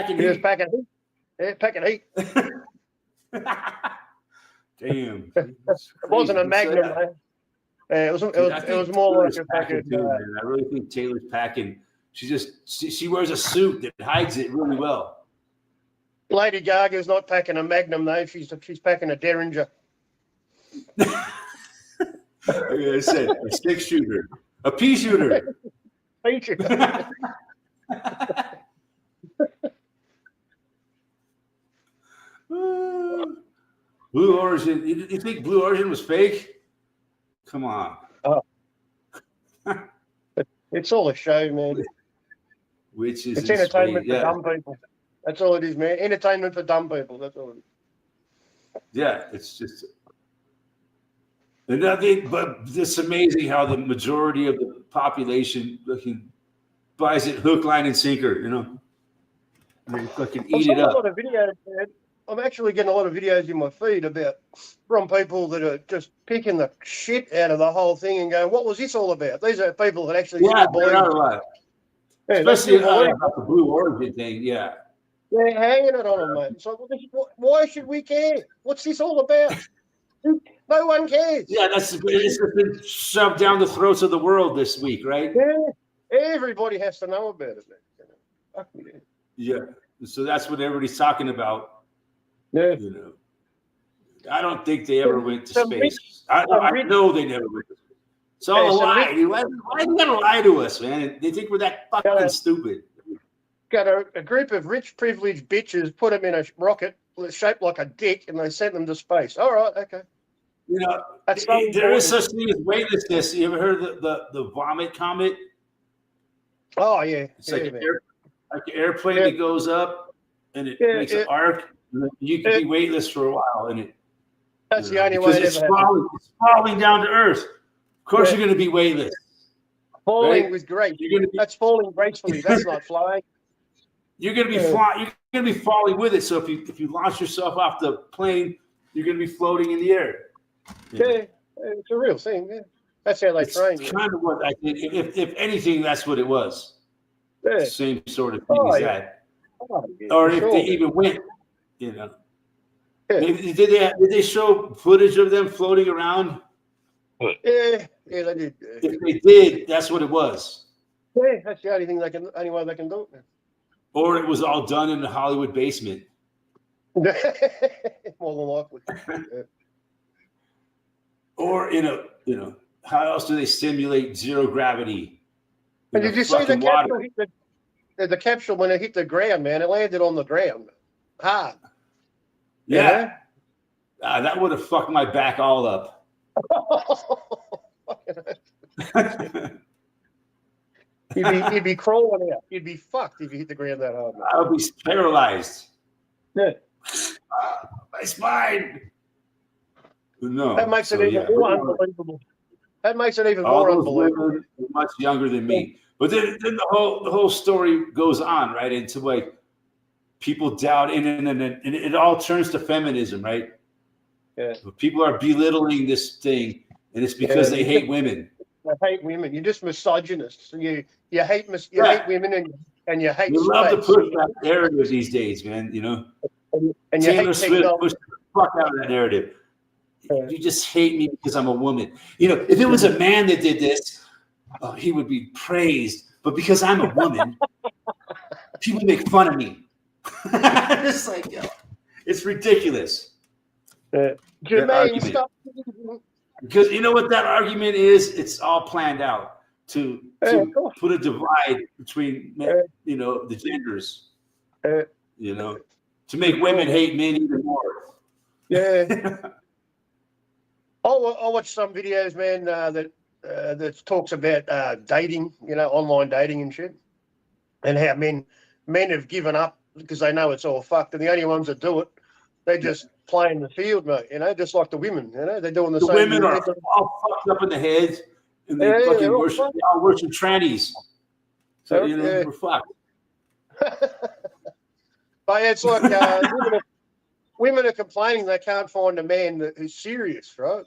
He was packing heat. Yeah, packing heat. Damn. It wasn't a Magnum, man. It was more like a fucking. I really think Taylor's packing. She wears a suit that hides it really well. Lady Gaga's not packing a Magnum though. She's packing a Derringer. Like I said, a 6-shooter, a pea shooter. Pea shooter. Blue Origin. You think Blue Origin was fake? Come on. Oh. It's all a show, man. Which is it's entertainment for dumb people. That's all it is, man. Entertainment for dumb people. That's all it is. Yeah, it's just nothing. But it's amazing how the majority of the population buys it hook, line, and sinker. You know, they fucking eat it up. A lot of videos, man. I'm actually getting a lot of videos in my feed from people that are just picking the shit out of the whole thing and going, "What was this all about?" These are people that actually believe it. Especially about the Blue Origin thing. Yeah. They're hanging it on them, mate. So why should we care? What's this all about? No one cares. Yeah, it's been shoved down the throats of the world this week, right? Yeah, everybody has to know about it, man. Yeah, so that's what everybody's talking about. Yeah, you know, I don't think they ever went to space. I know they never went to space. It's all a lie. Why are you gonna lie to us, man? They think we're that fucking stupid. Got a group of rich, privileged bitches, put them in a rocket shaped like a dick, and they sent them to space. All right, okay. You know, there is such thing as weightlessness. You ever heard the vomit comet? Oh yeah, it's like an airplane that goes up and it makes an arc. You can be weightless for a while, and that's the only way. It's falling down to earth. Of course, you're going to be weightless. Falling with grace. That's falling gracefully. That's not flying. You're going to be flying. You're going to be falling with it. So if you launch yourself off the plane, you're going to be floating in the air. Yeah, it's a real thing. Yeah. That's how they train. Kind of what I think. If anything, that's what it was. Yeah. Same sort of thing as that. Oh, yeah, or if they even went, you know. Yeah. Did they show footage of them floating around? Yeah, they did. If they did, that's what it was. Yeah, that's the only thing only way they can do it. Or it was all done in the Hollywood basement. More than likely. Yeah. Or in a, how else do they simulate zero gravity? And did you see the capsule hit the capsule when it hit the ground, man? It landed on the ground hard. Yeah. That would have fucked my back all up. You'd be crawling out. You'd be fucked if you hit the ground that hard. I would be paralyzed. Yeah. My spine. No. That makes it even more unbelievable. That makes it even more unbelievable. Much younger than me. But then the whole story goes on, right? Into like people doubt and it all turns to feminism, right? Yeah. People are belittling this thing, and it's because they hate women. They hate women. You're just misogynists. You hate women and you hate. You love to push that narrative these days, man. And Taylor Swift pushed the fuck out of that narrative. You just hate me because I'm a woman. If it was a man that did this, he would be praised. But because I'm a woman, people make fun of me. It's like, it's ridiculous. Jermaine, stop. Because you know what that argument is? It's all planned out to put a divide between the genders. To make women hate men even more. Yeah. I'll watch some videos, man, that talks about dating, online dating and shit, and how men have given up because they know it's all fucked, and the only ones that do it, they just play in the field, mate. Just like the women, they're doing the same. The women are all fucked up in the head, and they fucking worship trannies. So we're fucked. But it's like women are complaining they can't find a man who's serious, right?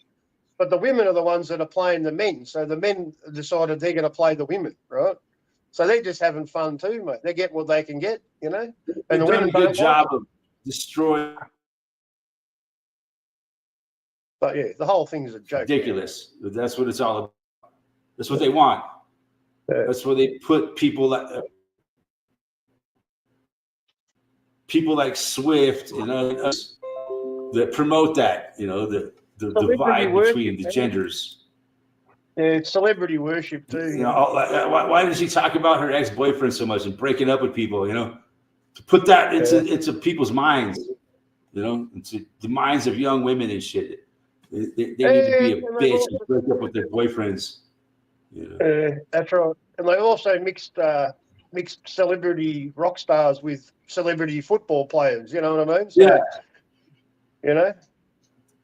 But the women are the ones that are playing the men. So the men decided they're going to play the women, right? So they're just having fun too, mate. They get what they can get, And the women do a good job of destroying. But yeah, the whole thing is a joke. Ridiculous. Man. That's what it's all about. That's what they want. Yeah. That's where they put people like Swift and others that promote that, the divide between the genders. Yeah, it's celebrity worship too. Why does she talk about her ex-boyfriend so much and breaking up with people? To put that into people's minds, into the minds of young women and shit. They need to be a bitch and break up with their boyfriends. That's right. And they also mixed celebrity rock stars with celebrity football players. You know what I mean? So,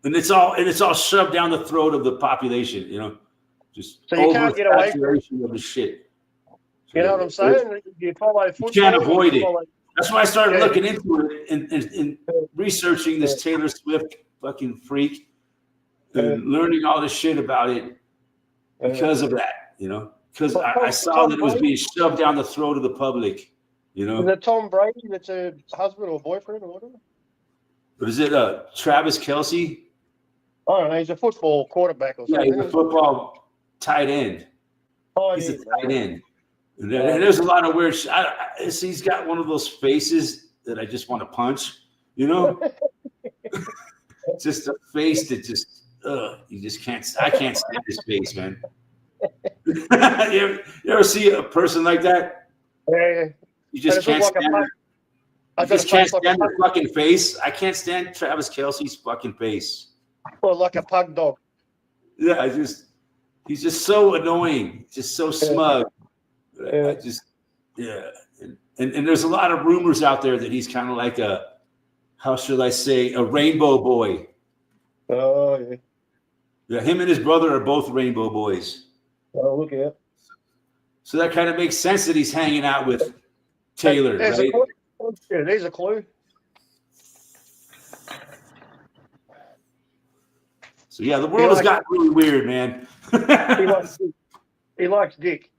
And it's all shoved down the throat of the population. Just so you can't get away from of the shit. You know what I'm saying? You follow football. You can't avoid it. That's why I started looking into it and researching this Taylor Swift fucking freak. And learning all this shit about it because of that, because I saw that it was being shoved down the throat of the public, Is it Tom Brady that's a husband or boyfriend or whatever? But is it Travis Kelce? I don't know. He's a football quarterback or something. Yeah, he's a football tight end. He's a tight end. And there's a lot of weird shit. He's got one of those faces that I just want to punch, Just a face that just. You just can't. I can't stand his face, man. you ever see a person like that? Yeah. You just can't stand. You just can't stand their fucking face. I can't stand Travis Kelce's fucking face. Or like a pug dog. Yeah, he's just so annoying. Just so smug. And there's a lot of rumors out there that he's kind of like how should I say, a rainbow boy. Oh yeah. Yeah, him and his brother are both rainbow boys. Oh, look at it. So that kind of makes sense that he's hanging out with Taylor, right? There's a clue. So yeah, the world has gotten really weird, man. He likes dick.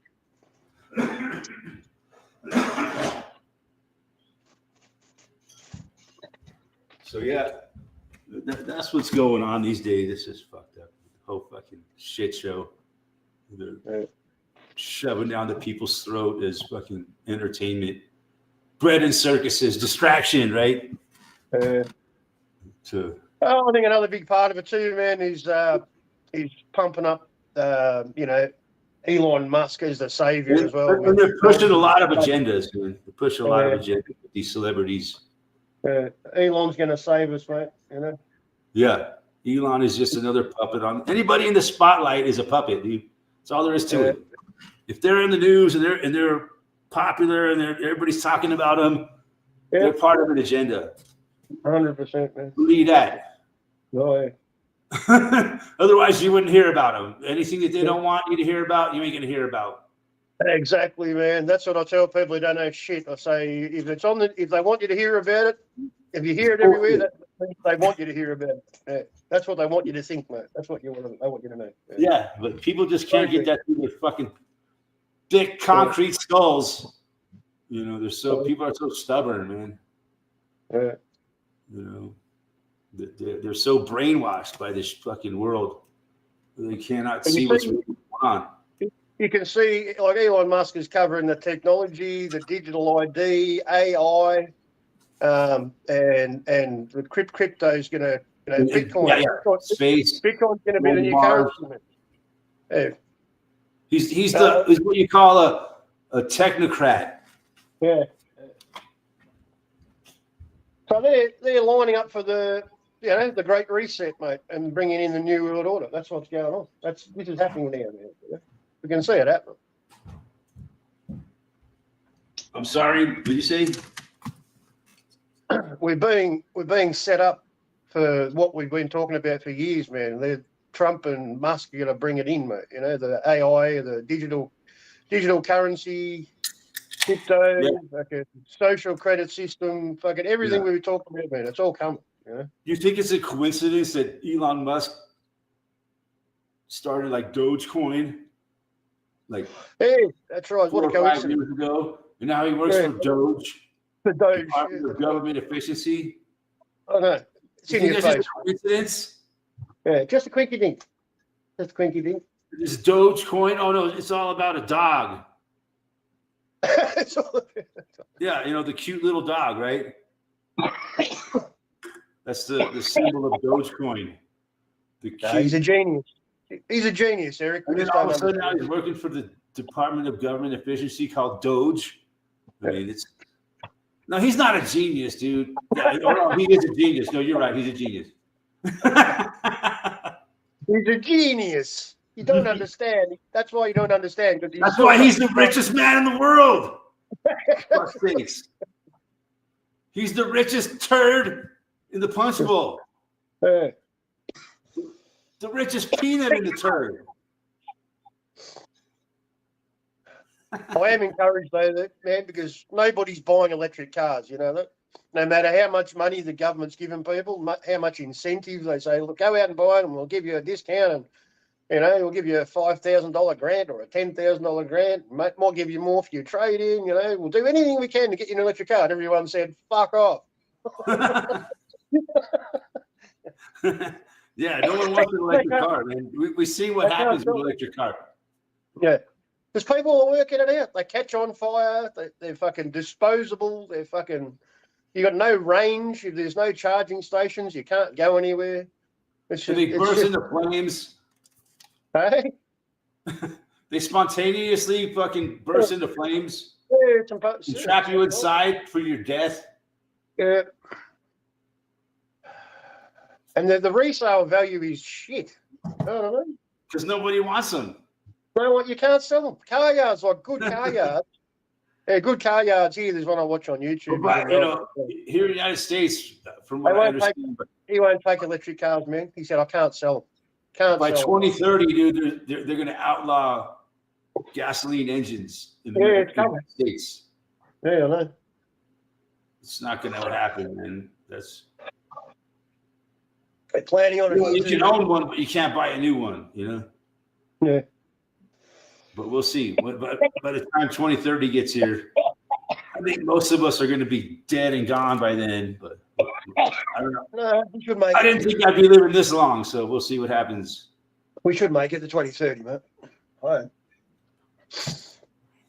So yeah, that's what's going on these days. This is fucked up. The whole fucking shit show. They're shoving down the people's throat as fucking entertainment. Bread and circuses, distraction, right? I think another big part of it too, man, is he's pumping up, Elon Musk as the savior as well. And they're pushing a lot of agendas, man. They're pushing a lot of agendas with these celebrities. Elon's going to save us, mate. Yeah. Elon is just another puppet on anybody in the spotlight is a puppet, dude. That's all there is to it. If they're in the news and they're popular and everybody's talking about them, they're part of an agenda. 100%, man. Believe that. Oh, yeah. Otherwise, you wouldn't hear about them. Anything that they don't want you to hear about, you ain't going to hear about. Exactly, man. That's what I tell people who don't know shit. I say, if they want you to hear about it, if you hear it everywhere, they want you to hear about it. Yeah. That's what they want you to think, mate. That's what they want you to know. Yeah, but people just can't get that through their fucking thick concrete skulls. People are so stubborn, man. Yeah. They're so brainwashed by this fucking world. They cannot see what's really going on. You can see, like Elon Musk is covering the technology, the digital ID, AI, and the crypto is going to, Bitcoin. Space. Bitcoin's going to be the new currency. Yeah. He's what you call a technocrat. Yeah. So they're lining up for the Great Reset, mate, and bringing in the New World Order. That's what's going on. This is happening now, man. We can see it happening. I'm sorry, what did you say? We're being set up for what we've been talking about for years, man. Trump and Musk are going to bring it in, mate. The AI, the digital currency, crypto, fucking social credit system, fucking everything we were talking about, man. It's all coming. You think it's a coincidence that Elon Musk started like Dogecoin? Hey, that's right. What a coincidence. 5 years ago, and now he works for Doge. The Doge. Department of Government Efficiency. Oh no, it's in your face. Coincidence? Yeah, just a quickie dink. Just a quickie dink. This Dogecoin. Oh no, it's all about a dog. Yeah, the cute little dog, right? That's the symbol of Dogecoin. He's a genius. He's a genius, Eric. And then all of a sudden now he's working for the Department of Government Efficiency called Doge. I mean, no, he's not a genius, dude. Yeah, no, he is a genius. No, you're right. He's a genius. He's a genius. You don't understand. That's why you don't understand. That's why he's the richest man in the world. He's the richest turd in the punch bowl. The richest peanut in the turd. I am encouraged though, man, because nobody's buying electric cars. No matter how much money the government's giving people, how much incentive they say, look, go out and buy it, and we'll give you a discount, and we'll give you a $5,000 grant or a $10,000 grant. Might give you more for your trade-in. We'll do anything we can to get you an electric car. And everyone said, "Fuck off." Yeah, no one wants an electric car, man. We see what happens with an electric car. Yeah. Because people are working it out. They catch on fire. They're fucking disposable. You got no range. If there's no charging stations, you can't go anywhere. They burst into flames. Hey? They spontaneously fucking burst into flames. Yeah, and trap you inside for your death. Yeah. And the resale value is shit. I don't know. Because nobody wants them. You know what? You can't sell them. Car yards, like good car yards. Yeah, good car yards here. There's one I watch on YouTube. But, here in the United States, from what I understand. He won't take electric cars, man. He said, I can't sell them. By 2030, dude, they're going to outlaw gasoline engines in the United States. Yeah, I know. It's not going to happen, man. They're planning on it. You can own one, but you can't buy a new one, Yeah. But we'll see. By the time 2030 gets here, I think most of us are going to be dead and gone by then. But I don't know. No, we should make I didn't think I'd be living this long, so we'll see what happens. We should make it to 2030, mate. All right.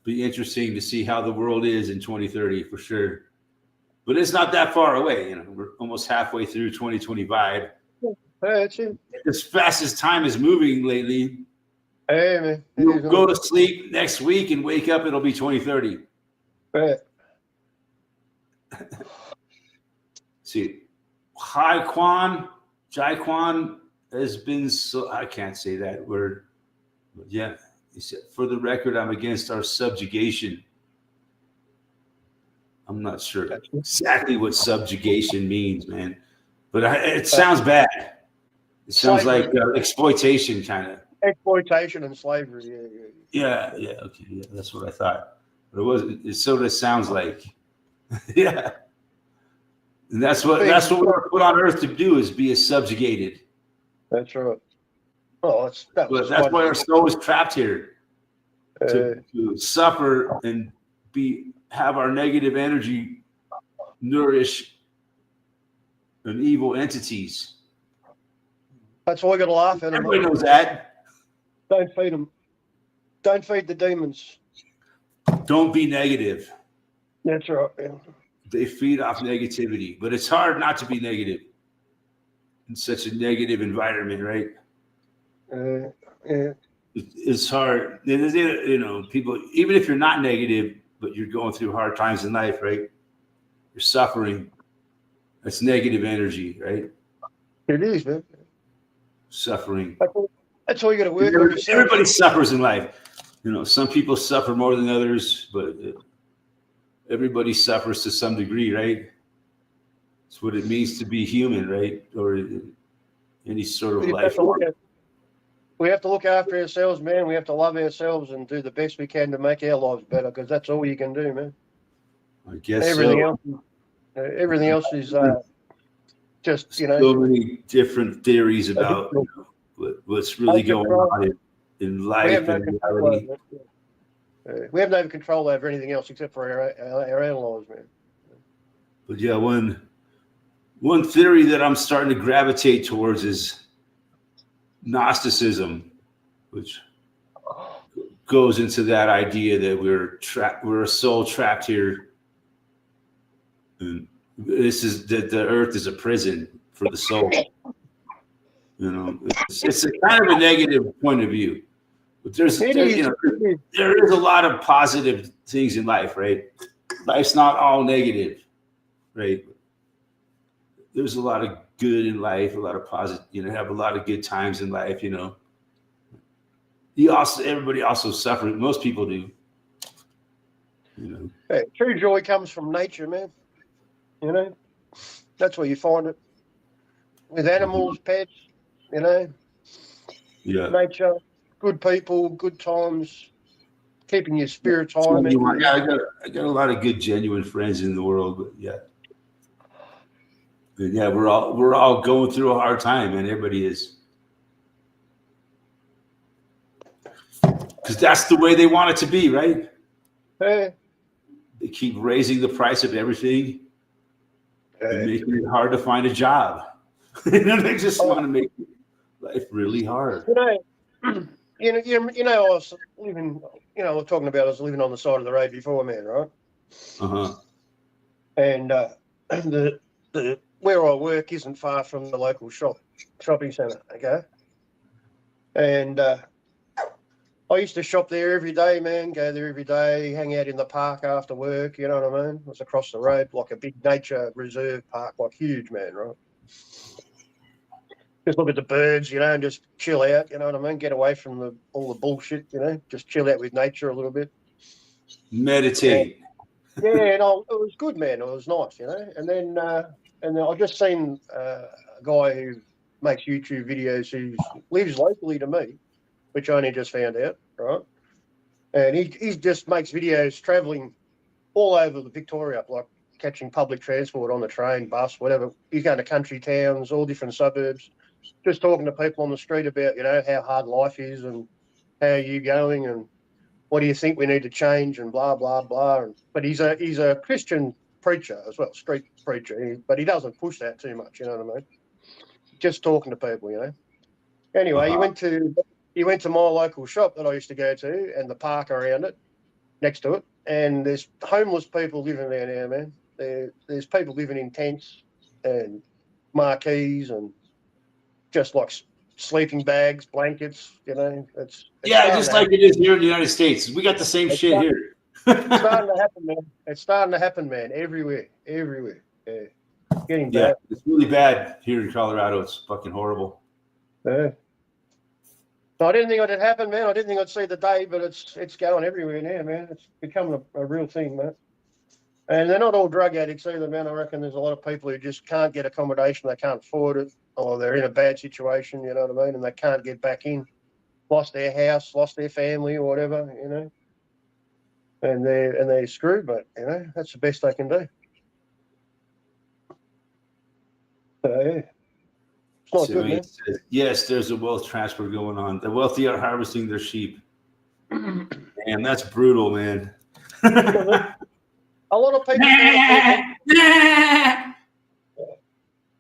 Be interesting to see how the world is in 2030 for sure. But it's not that far away. We're almost halfway through 2025. That's it. as fast as time is moving lately, Hey, man. you'll go to sleep next week and wake up, it'll be 2030. Yeah. See, Jai Kwan has been so, I can't say that word, but yeah, he said, for the record, I'm against our subjugation. I'm not sure exactly what subjugation means, man, but it sounds bad. It sounds like exploitation, kind of. Exploitation and slavery. Yeah. Okay, yeah, that's what I thought. But it was. It sort of sounds like, yeah. And that's what we're put on Earth to do, is be subjugated. That's right. Oh, that's why our soul is trapped here, to suffer and have our negative energy nourish an evil entities. That's why we got to laugh at them. Everybody knows that. Don't feed them. Don't feed the demons. Don't be negative. That's right. Yeah. They feed off negativity, but it's hard not to be negative in such a negative environment, right? Yeah. It's hard. You know, people, even if you're not negative, but you're going through hard times in life, right? You're suffering. That's negative energy, right? It is, man. Suffering. That's all you got to work on. Everybody suffers in life. You know, some people suffer more than others, but everybody suffers to some degree, right? It's what it means to be human, right? Or any sort of life. We have to look after ourselves, man. We have to love ourselves and do the best we can to make our lives better, because that's all you can do, man. I guess everything else is just, you know. So many different theories about what's really going on in life and reality. We have no control over anything else except for our own lives, man. But yeah, one theory that I'm starting to gravitate towards is Gnosticism, which goes into that idea that we're a soul trapped here. And this is that the earth is a prison for the soul. You know, it's a kind of a negative point of view. But there is a lot of positive things in life, right? Life's not all negative, right? There's a lot of good in life, a lot of positive, you know, have a lot of good times in life, you know. Everybody also suffers. Most people do. You know. Hey, true joy comes from nature, man. You know, that's where you find it. With animals, pets, you know. Yeah. Nature, good people, good times, keeping your spirits high. Yeah, I got a lot of good, genuine friends in the world, but yeah. But yeah, we're all going through a hard time, and everybody is. Because that's the way they want it to be, right? Hey. They keep raising the price of everything and making it hard to find a job. They just want to make life really hard. You know, I was living. You know, we're talking about I was living on the side of the road before, man, right? And the where I work isn't far from the local shopping centre, okay? And I used to shop there every day, man, go there every day, hang out in the park after work, you know what I mean? It was across the road, like a big nature reserve park, like huge, man, right? Just look at the birds, you know, and just chill out, you know what I mean? Get away from all the bullshit, you know, just chill out with nature a little bit. Meditate. And, yeah, and it was good, man. It was nice, you know. And then I just seen a guy who makes YouTube videos who lives locally to me, which I only just found out, right? And he just makes videos travelling all over the Victoria, like catching public transport on the train, bus, whatever. He's going to country towns, all different suburbs, just talking to people on the street about, you know, how hard life is and how are you going and what do you think we need to change and blah, blah, blah. But he's a Christian preacher as well, street preacher, but he doesn't push that too much, you know what I mean? Just talking to people, you know. Anyway, he went to my local shop that I used to go to and the park around it, next to it, and there's homeless people living there now, man. There's people living in tents and marquees and just like sleeping bags, blankets. You know, it's Yeah, starting just to like happen. it is here in the United States. We got the same It's shit here. It's starting to happen, man. It's starting to happen, man. Everywhere. Yeah. Getting Yeah, bad. it's really bad here in Colorado. It's fucking horrible. Yeah. No, I didn't think it'd happen, man. I didn't think I'd see the day, but it's going everywhere now, man. It's becoming a real thing, man. And they're not all drug addicts either, man. I reckon there's a lot of people who just can't get accommodation, they can't afford it, or they're in a bad situation, you know what I mean, and they can't get back in. Lost their house, lost their family, or whatever, you know. And they're screwed, but you know, that's the best they can do. So yeah. It's not So, good, man. yes, there's a wealth transfer going on. The wealthy are harvesting their sheep. And that's brutal, man. A lot of people can't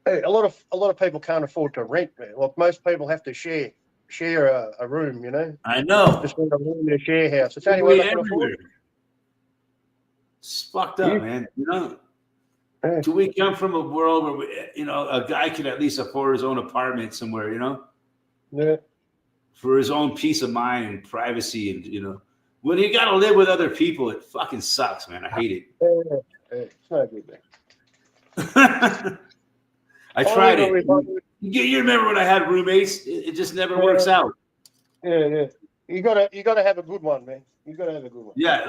afford a lot of people can't afford to rent, man. Like most people have to share a room, you know. I know. Just want a room in a share house. It's the only way they can afford it. It's fucked up, Yeah. man. You know, Yeah. do we come from a world where a guy can at least afford his own apartment somewhere, Yeah. for his own peace of mind and privacy, and when you got to live with other people, it fucking sucks, man. I hate Yeah. It's not good, man. it. I tried it. You remember when I had roommates? It just never works out. Yeah. You gotta have a good one, man. You gotta have a good one. Yeah,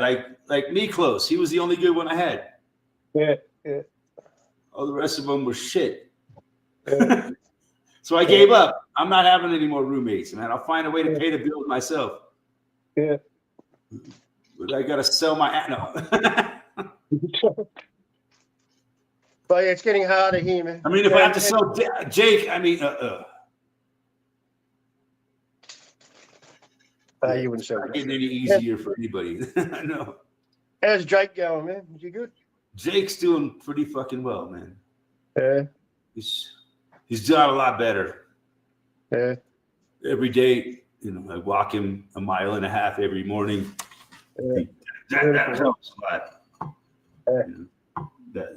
like Miklos. He was the only good one I had. Yeah. All the rest of them were shit. Yeah. So I gave up. I'm not having any more roommates, man. I'll find a way to pay the bills myself. Yeah. But I gotta sell my But yeah, it's getting harder here, man. I mean, if I have to sell Jake, I mean, you wouldn't sell not getting it. any easier for anybody. I know. How's Jake going, man? Is he good? Jake's doing pretty fucking well, man. Yeah. He's doing a lot better. Yeah. Every day, I walk him 1.5 miles every morning. Yeah. That helps a lot.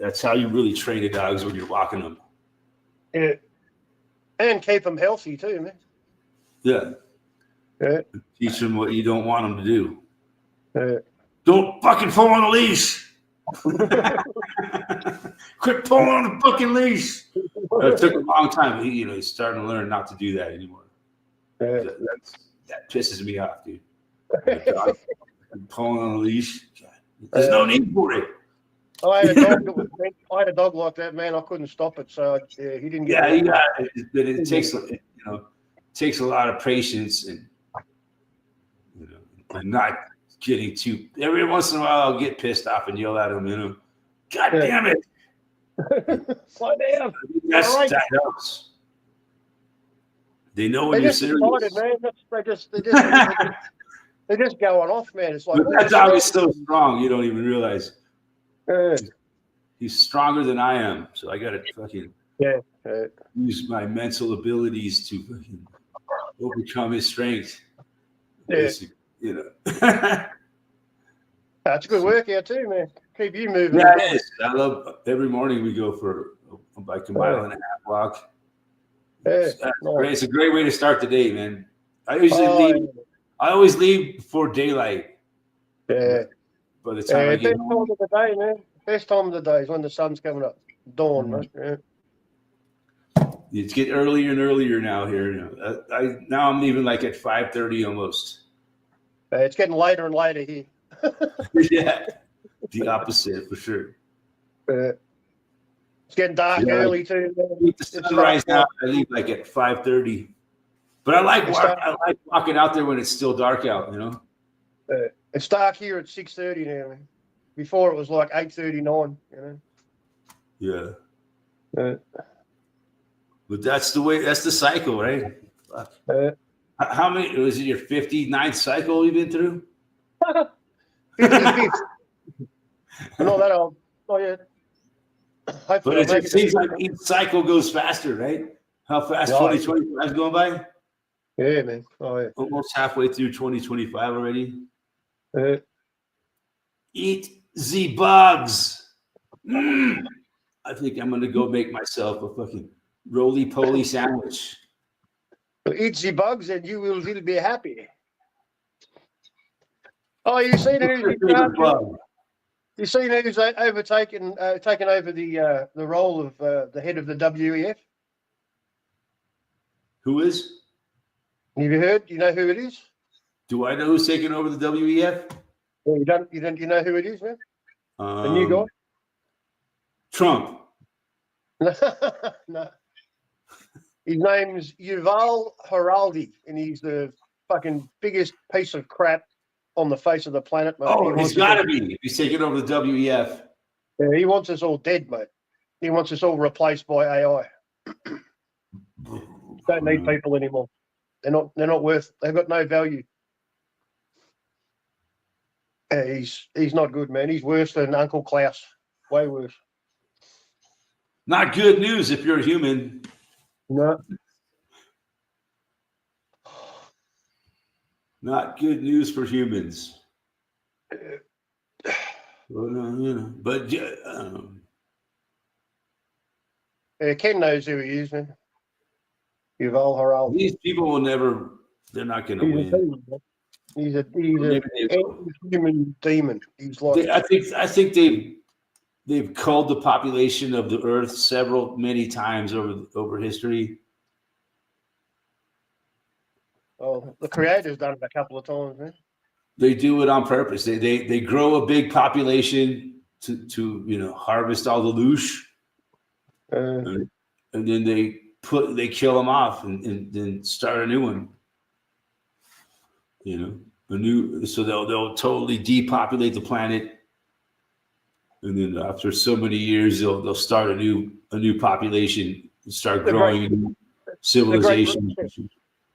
That's how you really train the dogs when you're walking them. Yeah. And keep them healthy too, man. Yeah. Yeah. Teach them what you don't want them to do. Yeah. Don't fucking pull on the leash. Quit pulling on the fucking leash. It took a long time. He's starting to learn not to do that anymore. Yeah. That pisses me off, dude. Pulling on the leash. There's no need for it. I had a dog like that, man. I couldn't stop it, so yeah, he didn't get. Yeah, it takes takes a lot of patience and not getting too. Every once in a while, I'll get pissed off and yell at him. God damn it! Slow down. That helps. They know when you're serious. Man. They're just going off, man. It's like that dog is so strong, you don't even realize. Yeah. He's stronger than I am, so I got to fucking use my mental abilities to fucking overcome his strength. Yeah. That's a good workout too, man. Keep you moving. Yeah, it is. I love every morning we go for like 1.5 mile walk. Yeah. It's a great way to start the day, man. I always leave before daylight. Yeah. By the time I get home. Time of the day, man. Best time of the day is when the sun's coming up. Dawn, man. Yeah. It's getting earlier and earlier now here. Now I'm leaving like at 5:30 almost. It's getting later and later here. Yeah, the opposite for sure. It's getting dark early too. The sunrise now. I leave like at 5:30, but I like walking out there when it's still dark out. It's dark here at 6:30 now, man. Before it was like 8:39. Yeah. But that's the way. That's the cycle, right? How many was it? Your 59th cycle you've been through? 55th. Not that old. Not yet. But it seems like each cycle goes faster, right? How fast 2025 is going by? Yeah, man. Oh, yeah. Almost halfway through 2025 already. Eat the bugs. I think I'm going to go make myself a fucking roly-poly sandwich. Eat the bugs and you will be happy. Oh, you seen What's who's your in charge? favorite bug? You seen who's taken over the role of the head of the WEF? Who is? Have you heard? You know who it is? Do I know who's taking over the WEF? Well, you don't. You know who it is, man? The new guy? Trump. No. His name's Yuval Haraldi, and he's the fucking biggest piece of crap on the face of the planet, mate. Oh, he's got to be. If he's taking over the WEF. Yeah, he wants us all dead, mate. He wants us all replaced by AI. Don't need people anymore. They're not worth. They've got no value. Yeah, he's not good, man. He's worse than Uncle Klaus. Way worse. Not good news if you're a human. No. Not good news for humans. Well, no, you know, but Ken knows who he is, man. Yuval Haraldi. these people will never. They're not going to win. He's a human demon. He's like. I think they've culled the population of the earth many times over history. Oh, the creator's done it a couple of times, man. They do it on purpose. They grow a big population to harvest all the loosh, and then they kill them off and then start a new one. So they'll totally depopulate the planet, and then after so many years they'll start a new population and start growing a new civilization.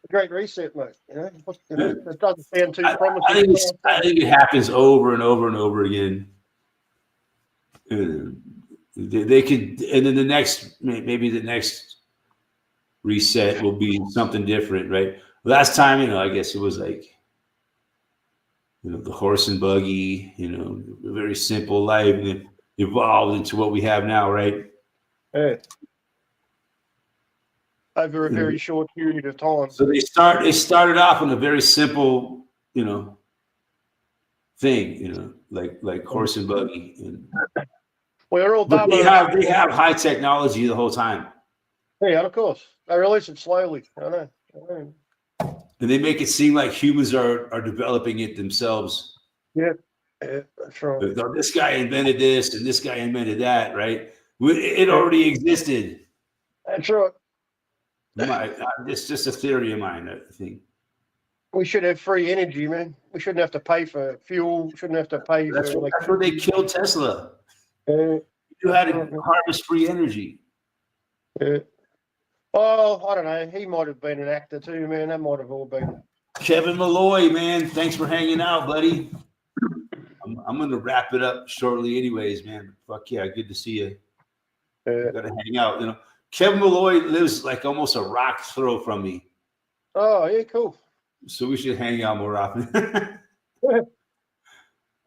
The Great Reset, mate. It doesn't sound too promising. I think it happens over and over and over again. They could, and then maybe the next reset will be something different, right? Last time, I guess it was like, the horse and buggy, a very simple life, and it evolved into what we have now, right? Yeah. Over a very short period of time. So they started off on a very simple, thing, like horse and buggy. We're all but they have high technology the whole time. Yeah, of course. They release it slowly. I know. And they make it seem like humans are developing it themselves. Yeah, that's right. This guy invented this and this guy invented that, right? It already existed. That's right. It's just a theory of mine, I think. We should have free energy, man. We shouldn't have to pay for fuel. Shouldn't have to pay for That's where they killed Tesla. You had to harvest free energy. Oh, I don't know. He might have been an actor too, man. That might have all been. Kevin Malloy, man. Thanks for hanging out, buddy. I'm going to wrap it up shortly anyways, man. Fuck yeah, good to see you. Got to hang out, Kevin Malloy lives like almost a rock throw from me. Oh, yeah, cool. So we should hang out more often.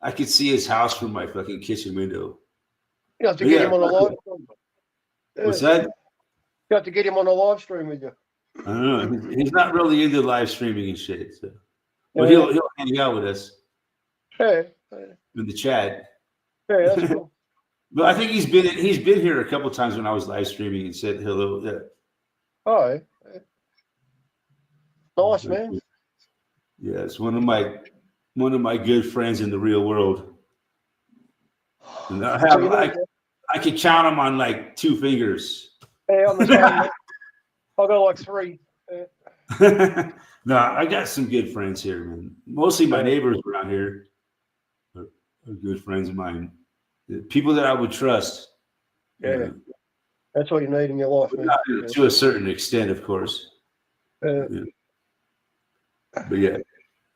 I could see his house from my fucking kitchen window. You have to get him on a live stream. What's that? You have to get him on a live stream with you. I don't know. He's not really into live streaming and shit. So. But he'll hang out with us. Yeah. In the chat. Yeah, that's cool. But I think he's been here a couple of times when I was live streaming and said hello. Yeah. Oh, yeah. Nice, man. Yeah, it's one of my good friends in the real world. And I could count them on like 2 fingers. Yeah, I'm the same. I've got like 3. No, I got some good friends here, man. Mostly my neighbors around here are good friends of mine. People that I would trust. Yeah. That's what you need in your life, man. To a certain extent, of course. Yeah. But yeah.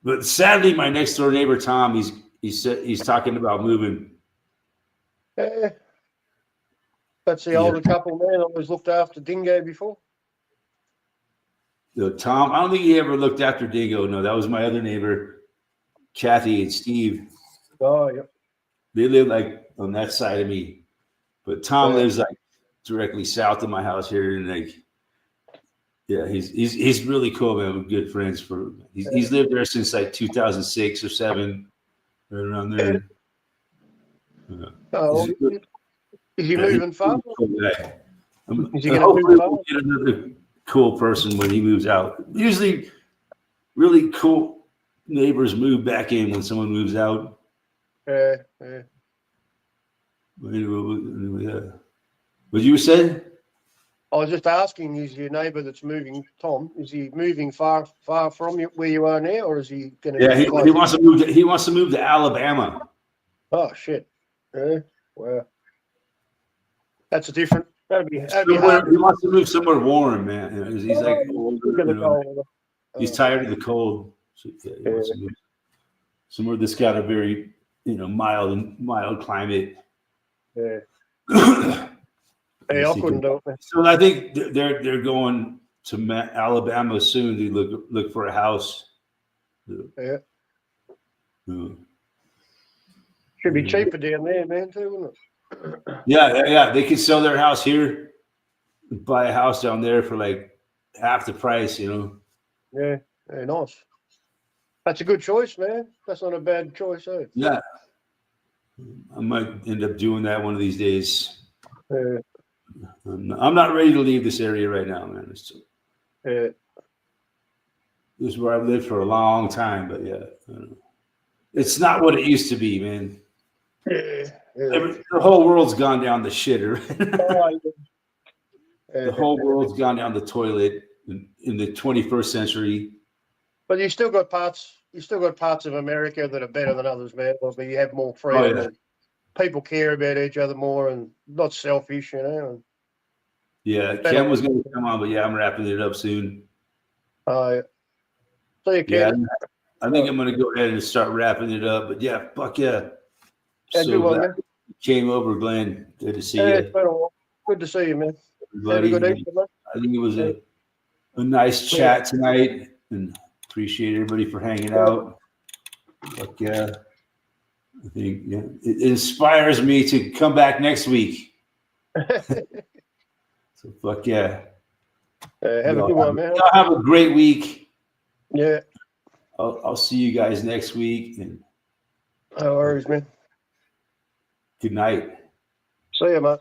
But sadly, my next door neighbor, Tom, he's talking about moving. Yeah. That's the older couple, man. I always looked after Dingo before. Tom, I don't think he ever looked after Dingo. No, that was my other neighbor, Kathy and Steve. Oh, yep. They live like on that side of me. But Tom lives like directly south of my house here. And like Yeah, he's really cool, man. We're good friends for. He's lived there since like 2006 or 7, right around there. Oh, He's a good- is he yeah, he's moving a far? cool guy. Is he gonna Hopefully move far? we'll get another cool person when he moves out. Usually, really cool neighbors move back in when someone moves out. Yeah. What you were saying? I was just asking, is your neighbour that's moving, Tom, is he moving far from you where you are now, or is he going to? Yeah, he wants to move. He wants to move to Alabama. Oh shit! Yeah, well, that's a different. That'd be Somewhere, hard. he wants to move somewhere warm, man. You know, he's like older. Look at the You know, cold. he's tired of the cold. So, yeah, he wants to move somewhere that's got a very, mild climate. Yeah. Hey, I couldn't do it. So I think they're going to Alabama soon to look for a house. Yeah. Yeah. Should be cheaper down there, man, too, wouldn't it? Yeah. They could sell their house here, buy a house down there for like half the price. Yeah, nice. That's a good choice, man. That's not a bad choice, eh? Yeah. I might end up doing that one of these days. I'm not ready to leave this area right now, man. This is where I've lived for a long time, but yeah, it's not what it used to be, man. The whole world's gone down the shitter. The whole world's gone down the toilet in the 21st century. But you still got parts. You still got parts of America that are better than others, man. But you have more freedom. And people care about each other more and not selfish, And yeah, Ken was going to come on, but yeah, I'm wrapping it up soon. See you, Ken. Yeah, I think I'm going to go ahead and start wrapping it up. But yeah, fuck yeah. So glad you came over, Glenn. Good to see you. you. Good to see you, man. Everybody. Have a good evening, man. I think it was a nice chat tonight, and appreciate everybody for hanging out. Fuck yeah. I think it inspires me to come back next week. So fuck yeah. Have a good one, man. Have a great week. Yeah. I'll see you guys next week. And no worries, man. good night. See you, mate.